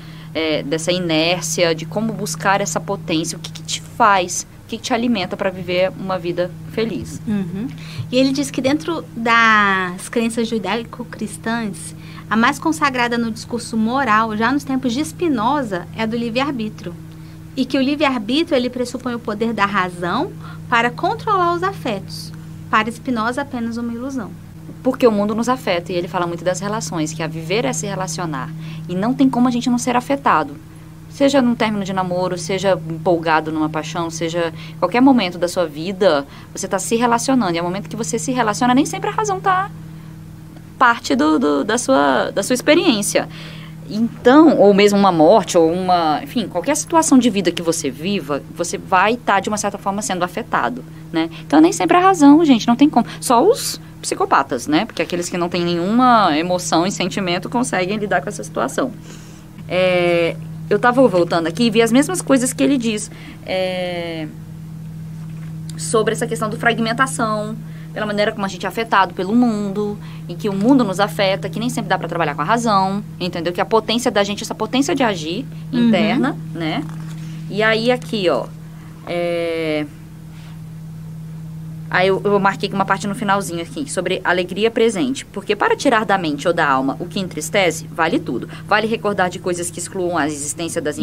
inércia, de como buscar essa potência, o que te faz, o que te alimenta para viver uma vida feliz. Uhum. E ele diz que dentro das crenças judaico-cristãs, a mais consagrada no discurso moral, já nos tempos de Spinoza, é a do livre-arbítrio. E que o livre-arbítrio, ele pressupõe o poder da razão para controlar os afetos. Para Spinoza, apenas uma ilusão. Porque o mundo nos afeta, e ele fala muito das relações, que a viver é se relacionar. E não tem como a gente não ser afetado. Seja num término de namoro, seja empolgado numa paixão, seja qualquer momento da sua vida, você está se relacionando. E é o momento que você se relaciona, nem sempre a razão está parte da sua experiência. Então, ou mesmo uma morte, ou enfim, qualquer situação de vida que você viva, você vai estar, de uma certa forma, sendo afetado, né? Então, nem sempre a razão, gente, não tem como. Só os psicopatas, né? Porque aqueles que não têm nenhuma emoção e sentimento conseguem lidar com essa situação. Eu estava voltando aqui e vi as mesmas coisas que ele diz sobre essa questão do fragmentação, pela maneira como a gente é afetado pelo mundo, em que o mundo nos afeta, que nem sempre dá para trabalhar com a razão, entendeu? Que a potência da gente, essa potência de agir interna, né? E aí aqui, ó, aí eu marquei uma parte no finalzinho aqui, sobre alegria presente. Porque para tirar da mente ou da alma o que entristece, vale tudo. Vale recordar de coisas que excluam a existência das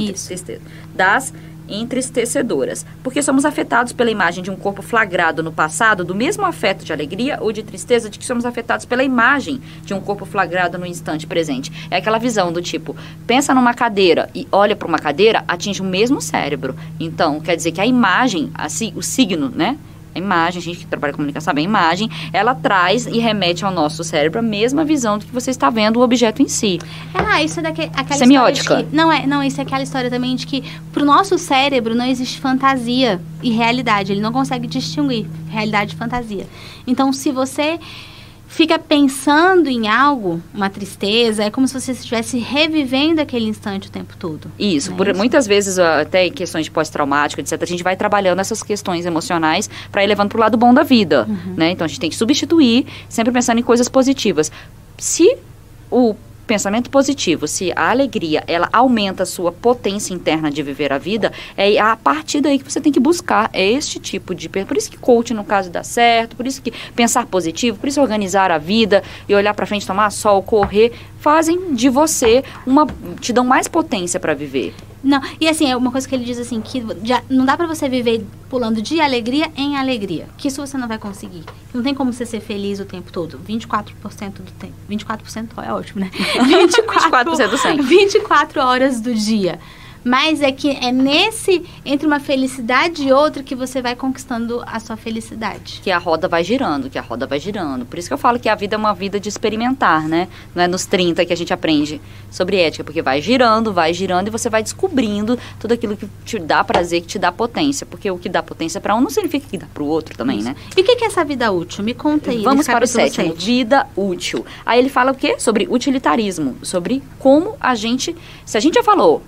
entristecedoras. Porque somos afetados pela imagem de um corpo flagrado no passado, do mesmo afeto de alegria ou de tristeza de que somos afetados pela imagem de um corpo flagrado no instante presente. É aquela visão do tipo, pensa numa cadeira e olha para uma cadeira, atinge o mesmo cérebro. Então, quer dizer que a imagem, assim, o signo, né? A imagem, a gente que trabalha com comunicação sabe, a imagem, ela traz e remete ao nosso cérebro a mesma visão do que você está vendo o objeto em si. Isso é aquela semiótica. História de que, não, isso é aquela história também de que pro nosso cérebro não existe fantasia e realidade. Ele não consegue distinguir realidade e fantasia. Então, se você fica pensando em algo, uma tristeza, é como se você estivesse revivendo aquele instante o tempo todo. Isso, muitas vezes, até em questões de pós-traumático, etc., a gente vai trabalhando essas questões emocionais para ir levando para o lado bom da vida, né? Então, a gente tem que substituir, sempre pensando em coisas positivas. Se o pensamento positivo, se a alegria, ela aumenta a sua potência interna de viver a vida, é a partir daí que você tem que buscar este tipo de... Por isso que coaching, no caso, dá certo, por isso que pensar positivo, por isso organizar a vida e olhar pra frente, tomar sol, correr, fazem de você te dão mais potência para viver. Não, e assim, é uma coisa que ele diz assim, que não dá pra você viver pulando de alegria em alegria, que isso você não vai conseguir. Não tem como você ser feliz o tempo todo, 24% do tempo. 24% é ótimo, né? 24% do 100. 24 horas do dia. Mas é que é entre uma felicidade e outra que você vai conquistando a sua felicidade. Que a roda vai girando, Por isso que eu falo que a vida é uma vida de experimentar, né? Não é nos 30 que a gente aprende sobre ética, porque vai girando e você vai descobrindo tudo aquilo que te dá prazer, que te dá potência. Porque o que dá potência para um não significa que dá para o outro também, né? E o que é essa vida útil? Me conta aí. Vamos para o 7, vida útil. Aí ele fala o quê? Sobre utilitarismo, sobre como se a gente já falou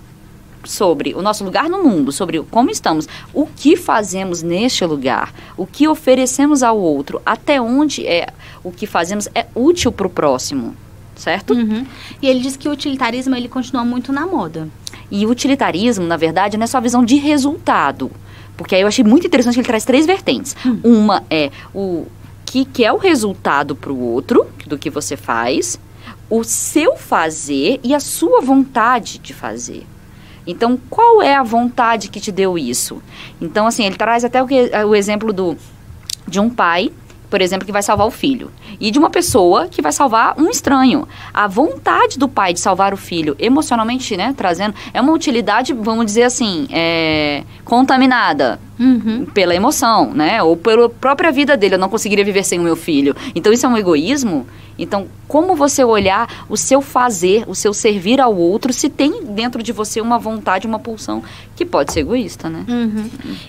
sobre o nosso lugar no mundo, sobre como estamos, o que fazemos neste lugar, o que oferecemos ao outro, até onde o que fazemos é útil para o próximo, certo? Uhum. E ele diz que o utilitarismo ele continua muito na moda. E o utilitarismo, na verdade, não é só a visão de resultado, porque aí eu achei muito interessante que ele traz 3 vertentes. Uma é o que é o resultado para o outro, do que você faz, o seu fazer e a sua vontade de fazer. Então, qual é a vontade que te deu isso? Então, assim, ele traz até o exemplo de um pai, por exemplo, que vai salvar o filho. E de uma pessoa que vai salvar um estranho. A vontade do pai de salvar o filho, emocionalmente, né, trazendo, é uma utilidade, vamos dizer assim, contaminada pela emoção, né? Ou pela própria vida dele. Eu não conseguiria viver sem o meu filho. Então, isso é um egoísmo. Então, como você olhar o seu fazer, o seu servir ao outro, se tem dentro de você uma vontade, uma pulsão que pode ser egoísta, né?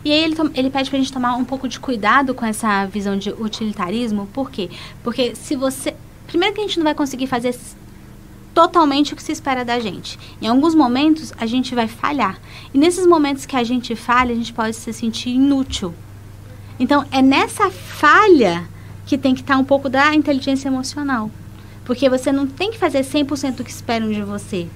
E aí ele pede pra gente tomar um pouco de cuidado com essa visão de utilitarismo. Por quê? Porque se você... Primeiro que a gente não vai conseguir fazer totalmente o que se espera da gente. Em alguns momentos, a gente vai falhar. E nesses momentos que a gente falha, a gente pode se sentir inútil. Então, é nessa falha que tem que estar um pouco da inteligência emocional. Porque você não tem que fazer 100% do que esperam de você.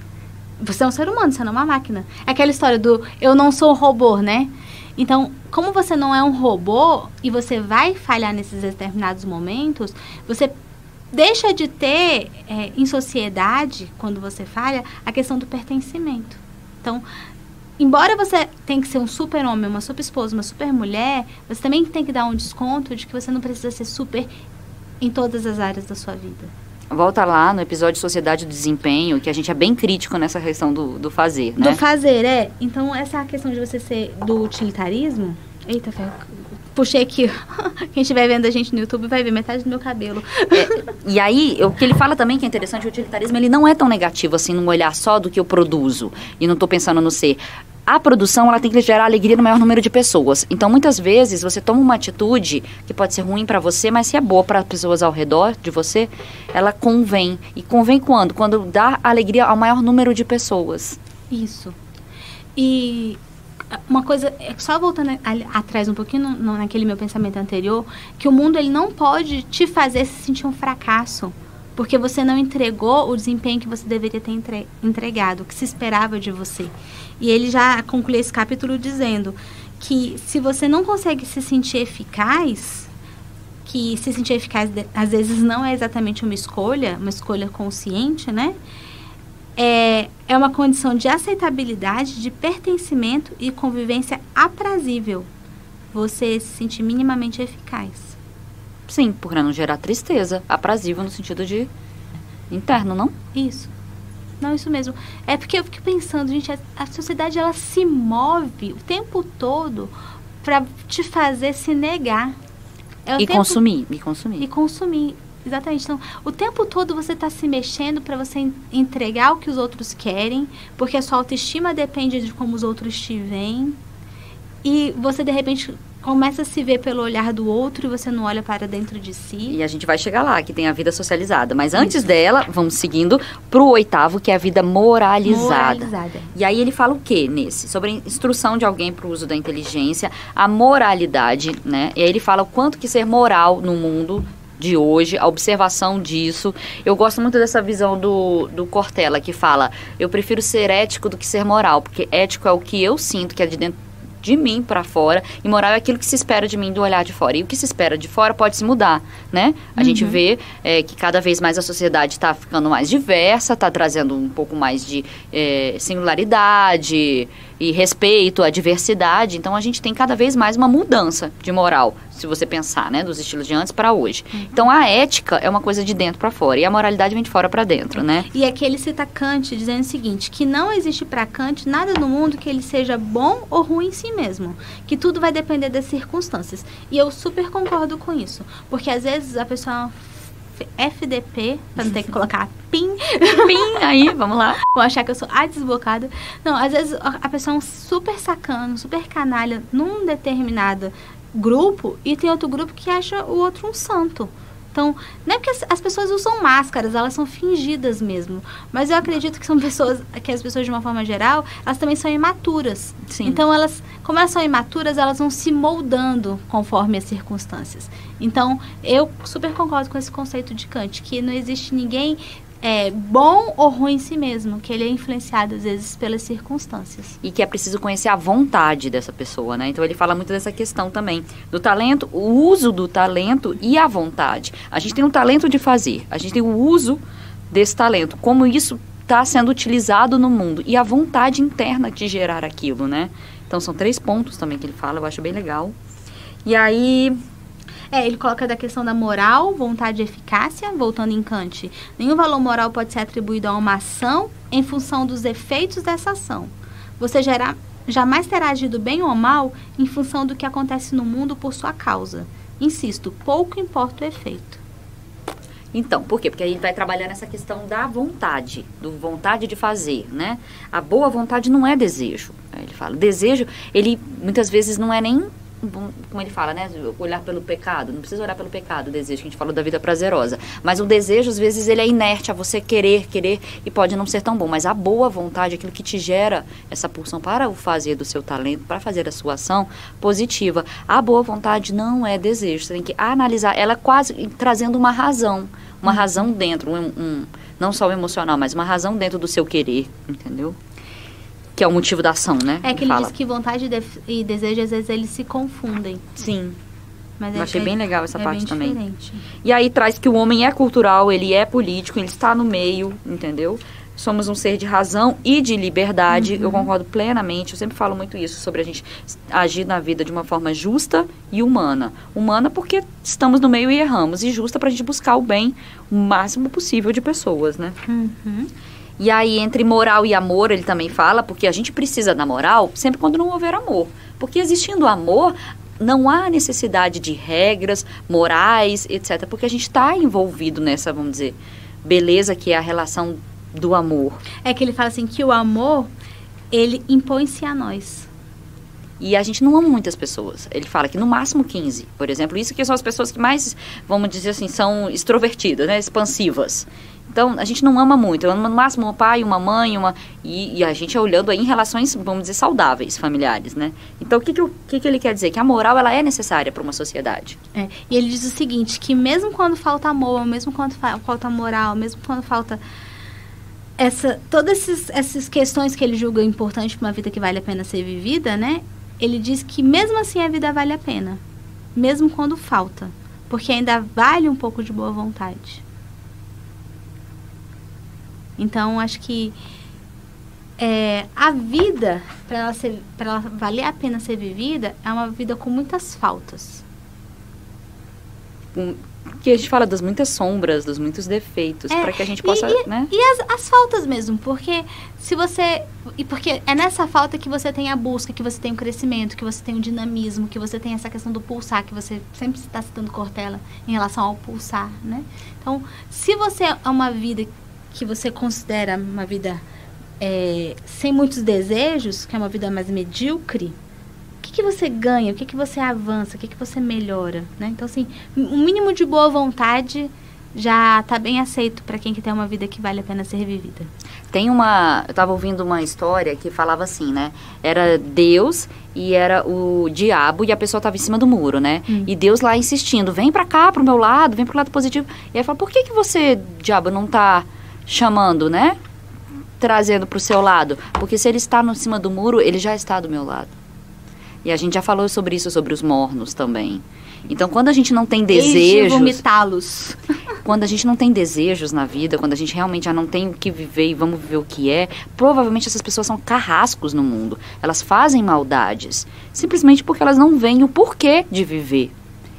Você é um ser humano, você não é uma máquina. É aquela história do eu não sou um robô, né? Então, como você não é um robô e você vai falhar nesses determinados momentos, você deixa de ter, em sociedade, quando você falha, a questão do pertencimento. Então, embora você tenha que ser um super homem, uma super esposa, uma super mulher, você também tem que dar um desconto de que você não precisa ser super em todas as áreas da sua vida. Volta lá no episódio Sociedade do Desempenho, que a gente é bem crítico nessa questão do fazer, né? Do fazer, Então, essa questão de você ser do utilitarismo... Eita, puxei aqui. Quem estiver vendo a gente no YouTube vai ver metade do meu cabelo. E aí, o que ele fala também que é interessante, o utilitarismo, ele não é tão negativo assim, num olhar só do que eu produzo. E não estou pensando no ser. A produção, ela tem que gerar alegria no maior número de pessoas. Então, muitas vezes, você toma uma atitude que pode ser ruim para você, mas se é boa para as pessoas ao redor de você, ela convém. E convém quando? Quando dá alegria ao maior número de pessoas. Isso. E uma coisa, só voltando atrás um pouquinho naquele meu pensamento anterior, que o mundo ele não pode te fazer se sentir um fracasso, porque você não entregou o desempenho que você deveria ter entregado, o que se esperava de você. E ele já conclui esse capítulo dizendo que se você não consegue se sentir eficaz, que se sentir eficaz às vezes não é exatamente uma escolha consciente, né? É uma condição de aceitabilidade, de pertencimento e convivência aprazível. Você se sentir minimamente eficaz. Sim, por não gerar tristeza. Aprazível no sentido de interno, não? Isso. Não, isso mesmo. É porque eu fico pensando, gente, a sociedade ela se move o tempo todo para te fazer se negar. Consumir. E consumir. Exatamente. Então, o tempo todo você está se mexendo para você entregar o que os outros querem, porque a sua autoestima depende de como os outros te veem. E você, de repente, começa a se ver pelo olhar do outro e você não olha para dentro de si. E a gente vai chegar lá, que tem a vida socializada. Mas antes dela, vamos seguindo pro 8º, que é a vida moralizada. E aí ele fala o quê nesse? Sobre a instrução de alguém para o uso da inteligência, a moralidade, né? E aí ele fala o quanto que ser moral no mundo de hoje, a observação disso. Eu gosto muito dessa visão do Cortella, que fala, eu prefiro ser ético do que ser moral, porque ético é o que eu sinto, que é de dentro de mim para fora, e moral é aquilo que se espera de mim do olhar de fora. E o que se espera de fora pode se mudar, né? A gente vê que cada vez mais a sociedade está ficando mais diversa, está trazendo um pouco mais de singularidade e respeito à diversidade. Então, a gente tem cada vez mais uma mudança de moral, se você pensar, né, dos estilos de antes para hoje. Então, a ética é uma coisa de dentro para fora e a moralidade vem de fora para dentro, né? E aqui ele cita Kant dizendo o seguinte, que não existe para Kant nada no mundo que ele seja bom ou ruim em si mesmo, que tudo vai depender das circunstâncias. E eu super concordo com isso, porque às vezes a pessoa FDP, pra não ter que colocar PIN, Aí, vamos lá. vou achar que eu sou a desbocada. Não, às vezes a pessoa é um super sacano, super canalha num determinado grupo e tem outro grupo que acha o outro um santo. Então, não é porque as pessoas usam máscaras, elas são fingidas mesmo. Mas eu acredito que são pessoas, que as pessoas de uma forma geral, elas também são imaturas. Sim. Então, como elas são imaturas, elas vão se moldando conforme as circunstâncias. Então, eu super concordo com esse conceito de Kant, que não existe ninguém bom ou ruim em si mesmo, que ele é influenciado às vezes pelas circunstâncias. E que é preciso conhecer a vontade dessa pessoa, né? Então ele fala muito dessa questão também, do talento, o uso do talento e a vontade. A gente tem um talento de fazer, a gente tem o uso desse talento, como isso está sendo utilizado no mundo e a vontade interna de gerar aquilo, né? Então são 3 pontos também que ele fala, eu acho bem legal. E aí... ele coloca da questão da moral, vontade e eficácia, voltando em Kant. Nenhum valor moral pode ser atribuído a uma ação em função dos efeitos dessa ação. Você jamais terá agido bem ou mal em função do que acontece no mundo por sua causa. Insisto, pouco importa o efeito. Então, por quê? Porque a gente vai trabalhar nessa questão da vontade, do vontade de fazer, né? A boa vontade não é desejo. Ele fala, desejo, ele muitas vezes não é nem... como ele fala, né, olhar pelo pecado, não precisa olhar pelo pecado, o desejo, que a gente falou da vida prazerosa, mas o desejo, às vezes, ele é inerte a você querer, e pode não ser tão bom, mas a boa vontade, aquilo que te gera essa pulsão para o fazer do seu talento, para fazer a sua ação positiva, a boa vontade não é desejo, você tem que analisar ela quase trazendo uma razão dentro, não só o emocional, mas uma razão dentro do seu querer, entendeu? Que é o motivo da ação, né? É que ele diz que vontade e desejo, às vezes, eles se confundem. Sim. Mas eu achei bem legal essa parte também. Diferente. E aí traz que o homem é cultural, ele é político, ele está no meio, entendeu? Somos um ser de razão e de liberdade. Eu concordo plenamente, eu sempre falo muito isso, sobre a gente agir na vida de uma forma justa e humana. Humana porque estamos no meio e erramos, e justa para a gente buscar o bem o máximo possível de pessoas, né? E aí, entre moral e amor, ele também fala, porque a gente precisa da moral sempre quando não houver amor. Porque existindo amor, não há necessidade de regras, morais, etc. Porque a gente está envolvido nessa, vamos dizer, beleza que é a relação do amor. É que ele fala assim, que o amor, ele impõe-se a nós. E a gente não ama muitas pessoas. Ele fala que no máximo 15, por exemplo. Isso que são as pessoas que mais, vamos dizer assim, são extrovertidas, né? Expansivas. Então, a gente não ama muito. Eu amo no máximo um pai, uma mãe, e a gente é olhando aí em relações, vamos dizer, saudáveis, familiares, né? Então, o que ele quer dizer? Que a moral, ela é necessária para uma sociedade. E ele diz o seguinte, que mesmo quando falta amor, mesmo quando falta moral, mesmo quando falta... todas essas questões que ele julga importantes para uma vida que vale a pena ser vivida, né? Ele diz que mesmo assim a vida vale a pena. Mesmo quando falta. Porque ainda vale um pouco de boa vontade. Então, acho que a vida, para ela valer a pena ser vivida, é uma vida com muitas faltas. Que a gente fala das muitas sombras, dos muitos defeitos, para que a gente possa, né? E as faltas mesmo, porque porque é nessa falta que você tem a busca, que você tem o crescimento, que você tem o dinamismo, que você tem essa questão do pulsar, que você sempre está citando Cortella em relação ao pulsar, né? Então, se você é uma vida que você considera uma vida sem muitos desejos, que é uma vida mais medíocre, o que você ganha, o que você avança, o que você melhora, né? Então, assim, um mínimo de boa vontade já está bem aceito para quem quer ter uma vida que vale a pena ser vivida. Eu estava ouvindo uma história que falava assim, né? Era Deus e era o diabo e a pessoa estava em cima do muro, né? E Deus lá insistindo, vem para cá, pro meu lado, vem pro lado positivo. E aí fala, por que você, diabo, não tá chamando, né? Trazendo pro seu lado? Porque se ele está em cima do muro, ele já está do meu lado. E a gente já falou sobre isso, sobre os mornos também. Então, quando a gente não tem desejos... vomitá-los. Quando a gente não tem desejos na vida, quando a gente realmente já não tem o que viver e vamos viver o que é, provavelmente essas pessoas são carrascos no mundo. Elas fazem maldades, simplesmente porque elas não veem o porquê de viver.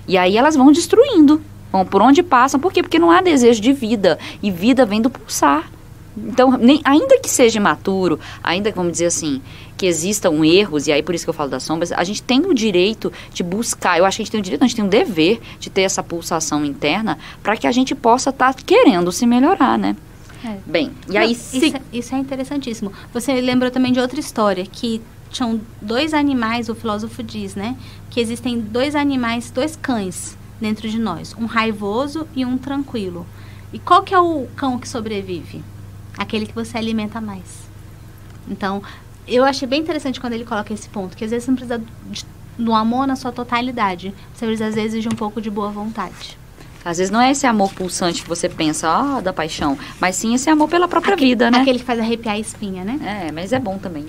E aí elas vão destruindo, vão por onde passam. Por quê? Porque não há desejo de vida, e vida vem do pulsar. Então, ainda que seja imaturo, ainda que, vamos dizer assim, que existam erros, e aí por isso que eu falo das sombras, a gente tem o direito de buscar, eu acho que a gente tem o direito, a gente tem o dever de ter essa pulsação interna para que a gente possa estar querendo se melhorar, né? Bem, e aí... Isso é interessantíssimo. Você lembrou também de outra história, que tinham 2 animais, o filósofo diz, né? Que existem 2 animais, 2 cães dentro de nós, um raivoso e um tranquilo. E qual que é o cão que sobrevive? Aquele que você alimenta mais. Então, eu achei bem interessante quando ele coloca esse ponto, que às vezes você não precisa do amor na sua totalidade. Você precisa, às vezes, de um pouco de boa vontade. Às vezes não é esse amor pulsante que você pensa, da paixão, mas sim esse amor pela própria vida, né? Aquele que faz arrepiar a espinha, né? Mas é bom também.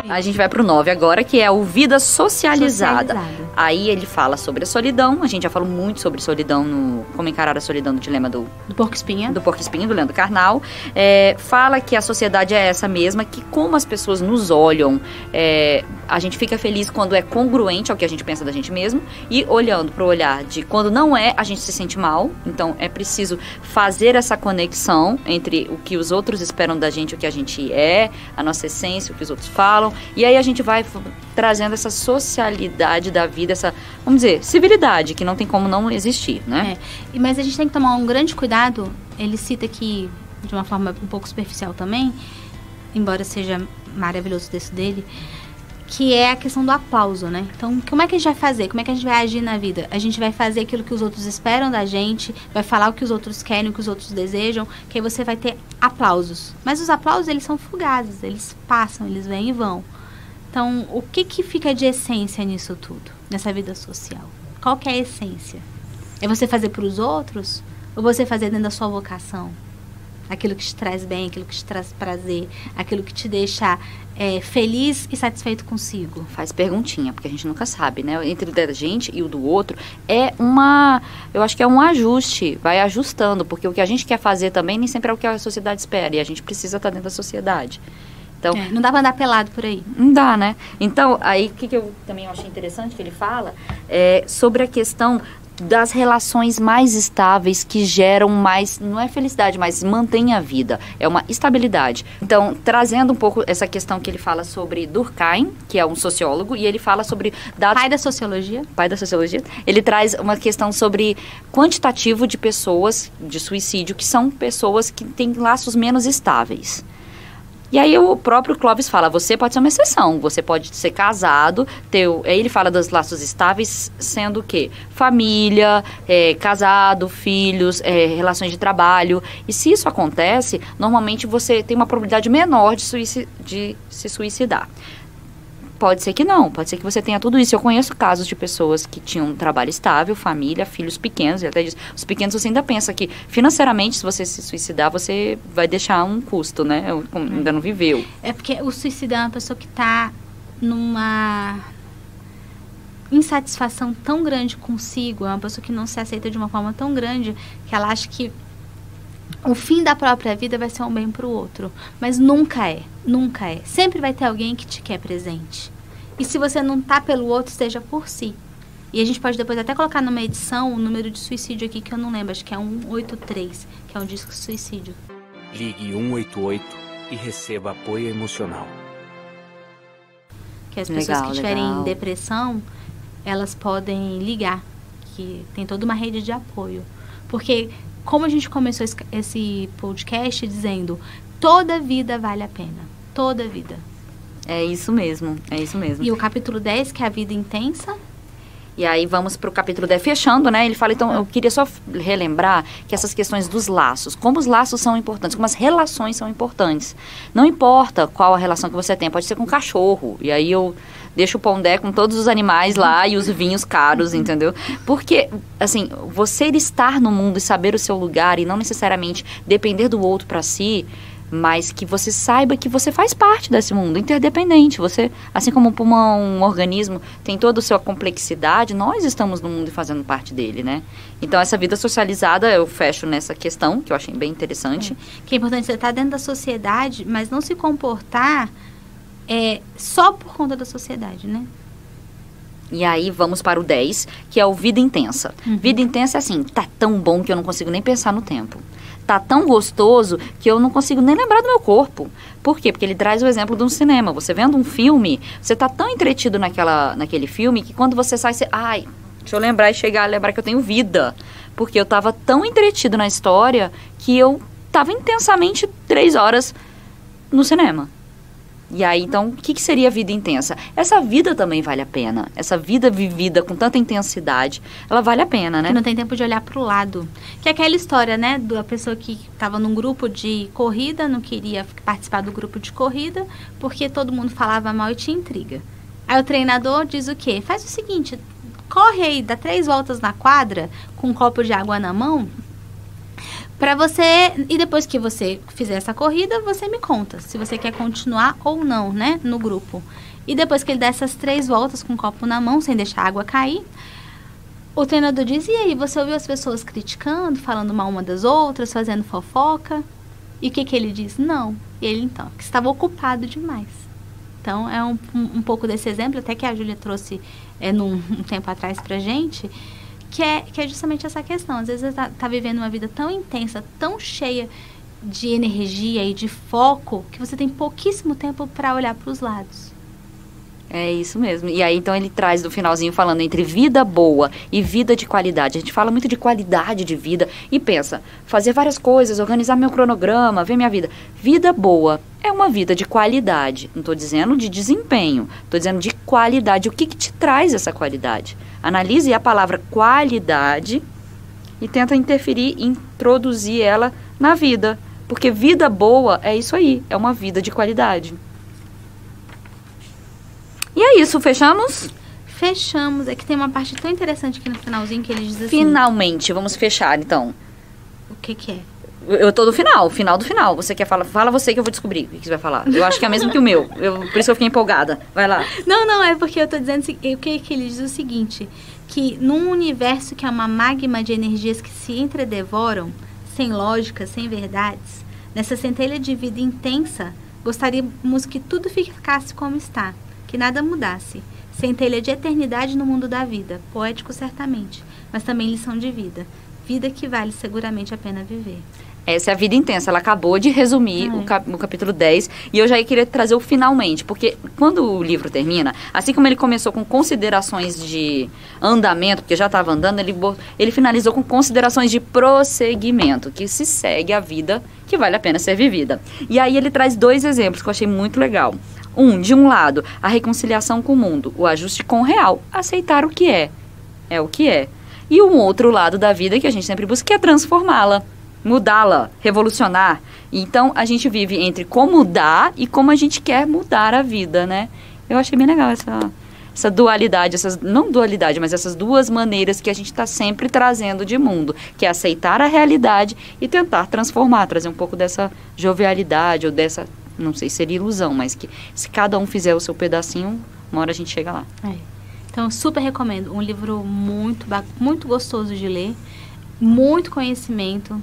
A gente vai pro 9 agora, que é o Vida Socializada. Aí ele fala sobre a solidão. A gente já falou muito sobre solidão no Como Encarar a Solidão, do dilema do Porco-Espinha. Do Porco-Espinha, do Leandro Carnal. Fala que a sociedade é essa mesma, que como as pessoas nos olham, a gente fica feliz quando é congruente ao que a gente pensa da gente mesmo, e olhando pro olhar de quando não é, a gente se sente mal. Então é preciso fazer essa conexão entre o que os outros esperam da gente, o que a gente é, a nossa essência, o que os outros falam. E aí a gente vai trazendo essa socialidade da vida, essa, vamos dizer, civilidade, que não tem como não existir, né? Mas a gente tem que tomar um grande cuidado. Ele cita aqui, de uma forma um pouco superficial também, embora seja maravilhoso o texto dele, que é a questão do aplauso, né? Então, como é que a gente vai fazer? Como é que a gente vai agir na vida? A gente vai fazer aquilo que os outros esperam da gente, vai falar o que os outros querem, o que os outros desejam, que aí você vai ter aplausos. Mas os aplausos, eles são fugazes, eles passam, eles vêm e vão. Então, o que fica de essência nisso tudo, nessa vida social? Qual que é a essência? É você fazer para os outros? Ou você fazer dentro da sua vocação? Aquilo que te traz bem, aquilo que te traz prazer, aquilo que te deixa feliz e satisfeito consigo. Faz perguntinha, porque a gente nunca sabe, né? Entre o da gente e o do outro eu acho que é um ajuste, vai ajustando, porque o que a gente quer fazer também nem sempre é o que a sociedade espera, e a gente precisa estar dentro da sociedade. Então, não dá pra andar pelado por aí. Não dá, né? Então, aí o que eu também achei interessante que ele fala é sobre a questão das relações mais estáveis que geram mais, não é felicidade, mas mantém a vida, é uma estabilidade. Então, trazendo um pouco essa questão que ele fala sobre Durkheim, que é um sociólogo, e ele fala sobre dados... Pai da sociologia. Ele traz uma questão sobre quantitativo de pessoas de suicídio, que são pessoas que têm laços menos estáveis. E aí o próprio Clóvis fala, você pode ser uma exceção, você pode ser casado, aí ele fala dos laços estáveis sendo o quê? Família, casado, filhos, relações de trabalho. E se isso acontece, normalmente você tem uma probabilidade menor de se suicidar. Pode ser que não, pode ser que você tenha tudo isso. Eu conheço casos de pessoas que tinham um trabalho estável, família, filhos pequenos, e até diz, os pequenos você ainda pensa que financeiramente, se você se suicidar, você vai deixar um custo, né? Ainda não viveu. É porque o suicídio é uma pessoa que está numa insatisfação tão grande consigo, é uma pessoa que não se aceita de uma forma tão grande que ela acha que o fim da própria vida vai ser um bem para o outro. Mas nunca é. Sempre vai ter alguém que te quer presente. E se você não tá pelo outro, esteja por si. E a gente pode depois até colocar numa edição o número de suicídio aqui, que eu não lembro, acho que é 183, que é um disco de suicídio. Ligue 188 e receba apoio emocional. Que as pessoas que estiverem em depressão, elas podem ligar, que tem toda uma rede de apoio. Porque... como a gente começou esse podcast dizendo, toda vida vale a pena. Toda vida. É isso mesmo. E o capítulo 10, que é a vida intensa. E aí vamos para o capítulo 10, fechando, né? Ele fala, então, eu queria só relembrar que essas questões dos laços, como os laços são importantes, como as relações são importantes. Não importa qual a relação que você tem, pode ser com um cachorro. E aí eu deixo o pondé com todos os animais lá e os vinhos caros, entendeu? Porque, assim, você estar no mundo e saber o seu lugar e não necessariamente depender do outro para si, mas que você saiba que você faz parte desse mundo interdependente. Você, assim como um organismo tem toda a sua complexidade, nós estamos no mundo e fazendo parte dele, né? Então, essa vida socializada, eu fecho nessa questão, que eu achei bem interessante. Que é importante você estar dentro da sociedade, mas não se comportar só por conta da sociedade, né? E aí, vamos para o 10, que é o vida intensa. Vida intensa é assim, tá tão bom que eu não consigo nem pensar no tempo. Tá tão gostoso que eu não consigo nem lembrar do meu corpo. Por quê? Porque ele traz o exemplo de um cinema. Você vendo um filme, você tá tão entretido naquele filme que quando você sai, você... Ai, deixa eu lembrar e chegar a lembrar que eu tenho vida. Porque eu tava tão entretido na história que eu tava intensamente 3 horas no cinema. E aí, então, o que seria a vida intensa? Essa vida também vale a pena. Essa vida vivida com tanta intensidade, ela vale a pena, né? Não tem tempo de olhar para o lado. Que é aquela história, né? Da pessoa que estava num grupo de corrida, não queria participar do grupo de corrida, porque todo mundo falava mal e tinha intriga. Aí o treinador diz o quê? Faz o seguinte, corre aí, dá 3 voltas na quadra, com um copo de água na mão, para você, e depois que você fizer essa corrida, você me conta se você quer continuar ou não, né, no grupo. E depois que ele dá essas 3 voltas com o copo na mão, sem deixar a água cair, o treinador diz, e aí, você ouviu as pessoas criticando, falando mal uma das outras, fazendo fofoca? E o que ele diz? Não. E ele, então, que estava ocupado demais. Então, é um pouco desse exemplo, até que a Júlia trouxe um tempo atrás pra gente, que é justamente essa questão. Às vezes você tá vivendo uma vida tão intensa, tão cheia de energia e de foco, que você tem pouquíssimo tempo para olhar para os lados. É isso mesmo. E aí, então, ele traz no finalzinho falando entre vida boa e vida de qualidade. A gente fala muito de qualidade de vida e pensa, fazer várias coisas, organizar meu cronograma, ver minha vida. Vida boa é uma vida de qualidade. Não estou dizendo de desempenho, estou dizendo de qualidade. O que te traz essa qualidade? Analise a palavra qualidade e tenta introduzir ela na vida. Porque vida boa é isso aí, é uma vida de qualidade. E é isso, fechamos? Fechamos. É que tem uma parte tão interessante aqui no finalzinho que ele diz assim... Finalmente, vamos fechar, então. O que é? Eu tô no final do final. Você quer falar? Fala você que eu vou descobrir o que você vai falar. Eu acho que é o mesmo que o meu. Por isso eu fiquei empolgada. Vai lá. Não, é porque eu tô dizendo o que ele diz o seguinte, que num universo que é uma magma de energias que se entredevoram, sem lógica, sem verdades, nessa centelha de vida intensa, gostaríamos que tudo ficasse como está. Que nada mudasse, centelha de eternidade no mundo da vida, poético certamente, mas também lição de vida, vida que vale seguramente a pena viver. Essa é a vida intensa, ela acabou de resumir o capítulo 10, e eu já queria trazer o finalmente, porque quando o livro termina, assim como ele começou com considerações de andamento, porque já estava andando, ele finalizou com considerações de prosseguimento, que se segue a vida que vale a pena ser vivida. E aí ele traz 2 exemplos que eu achei muito legal. De um lado, a reconciliação com o mundo, o ajuste com o real, aceitar o que é o que é. E um outro lado da vida que a gente sempre busca, que é transformá-la, mudá-la, revolucionar. Então, a gente vive entre como dar e como a gente quer mudar a vida, né? Eu achei bem legal essa dualidade, não dualidade, mas essas 2 maneiras que a gente está sempre trazendo de mundo, que é aceitar a realidade e tentar transformar, trazer um pouco dessa jovialidade ou dessa... Não sei se seria ilusão, mas que se cada um fizer o seu pedacinho, uma hora a gente chega lá. Então, super recomendo. Um livro muito gostoso de ler, muito conhecimento.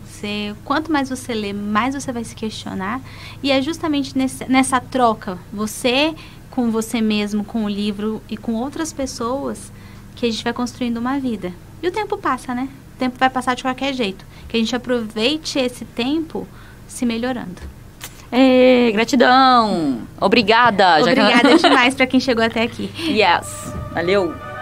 Quanto mais você lê, mais você vai se questionar. E é justamente nessa troca, você com você mesmo, com o livro e com outras pessoas, que a gente vai construindo uma vida. E o tempo passa, né? O tempo vai passar de qualquer jeito. Que a gente aproveite esse tempo se melhorando. Gratidão! Obrigada! Obrigada demais para quem chegou até aqui. Yes! Valeu!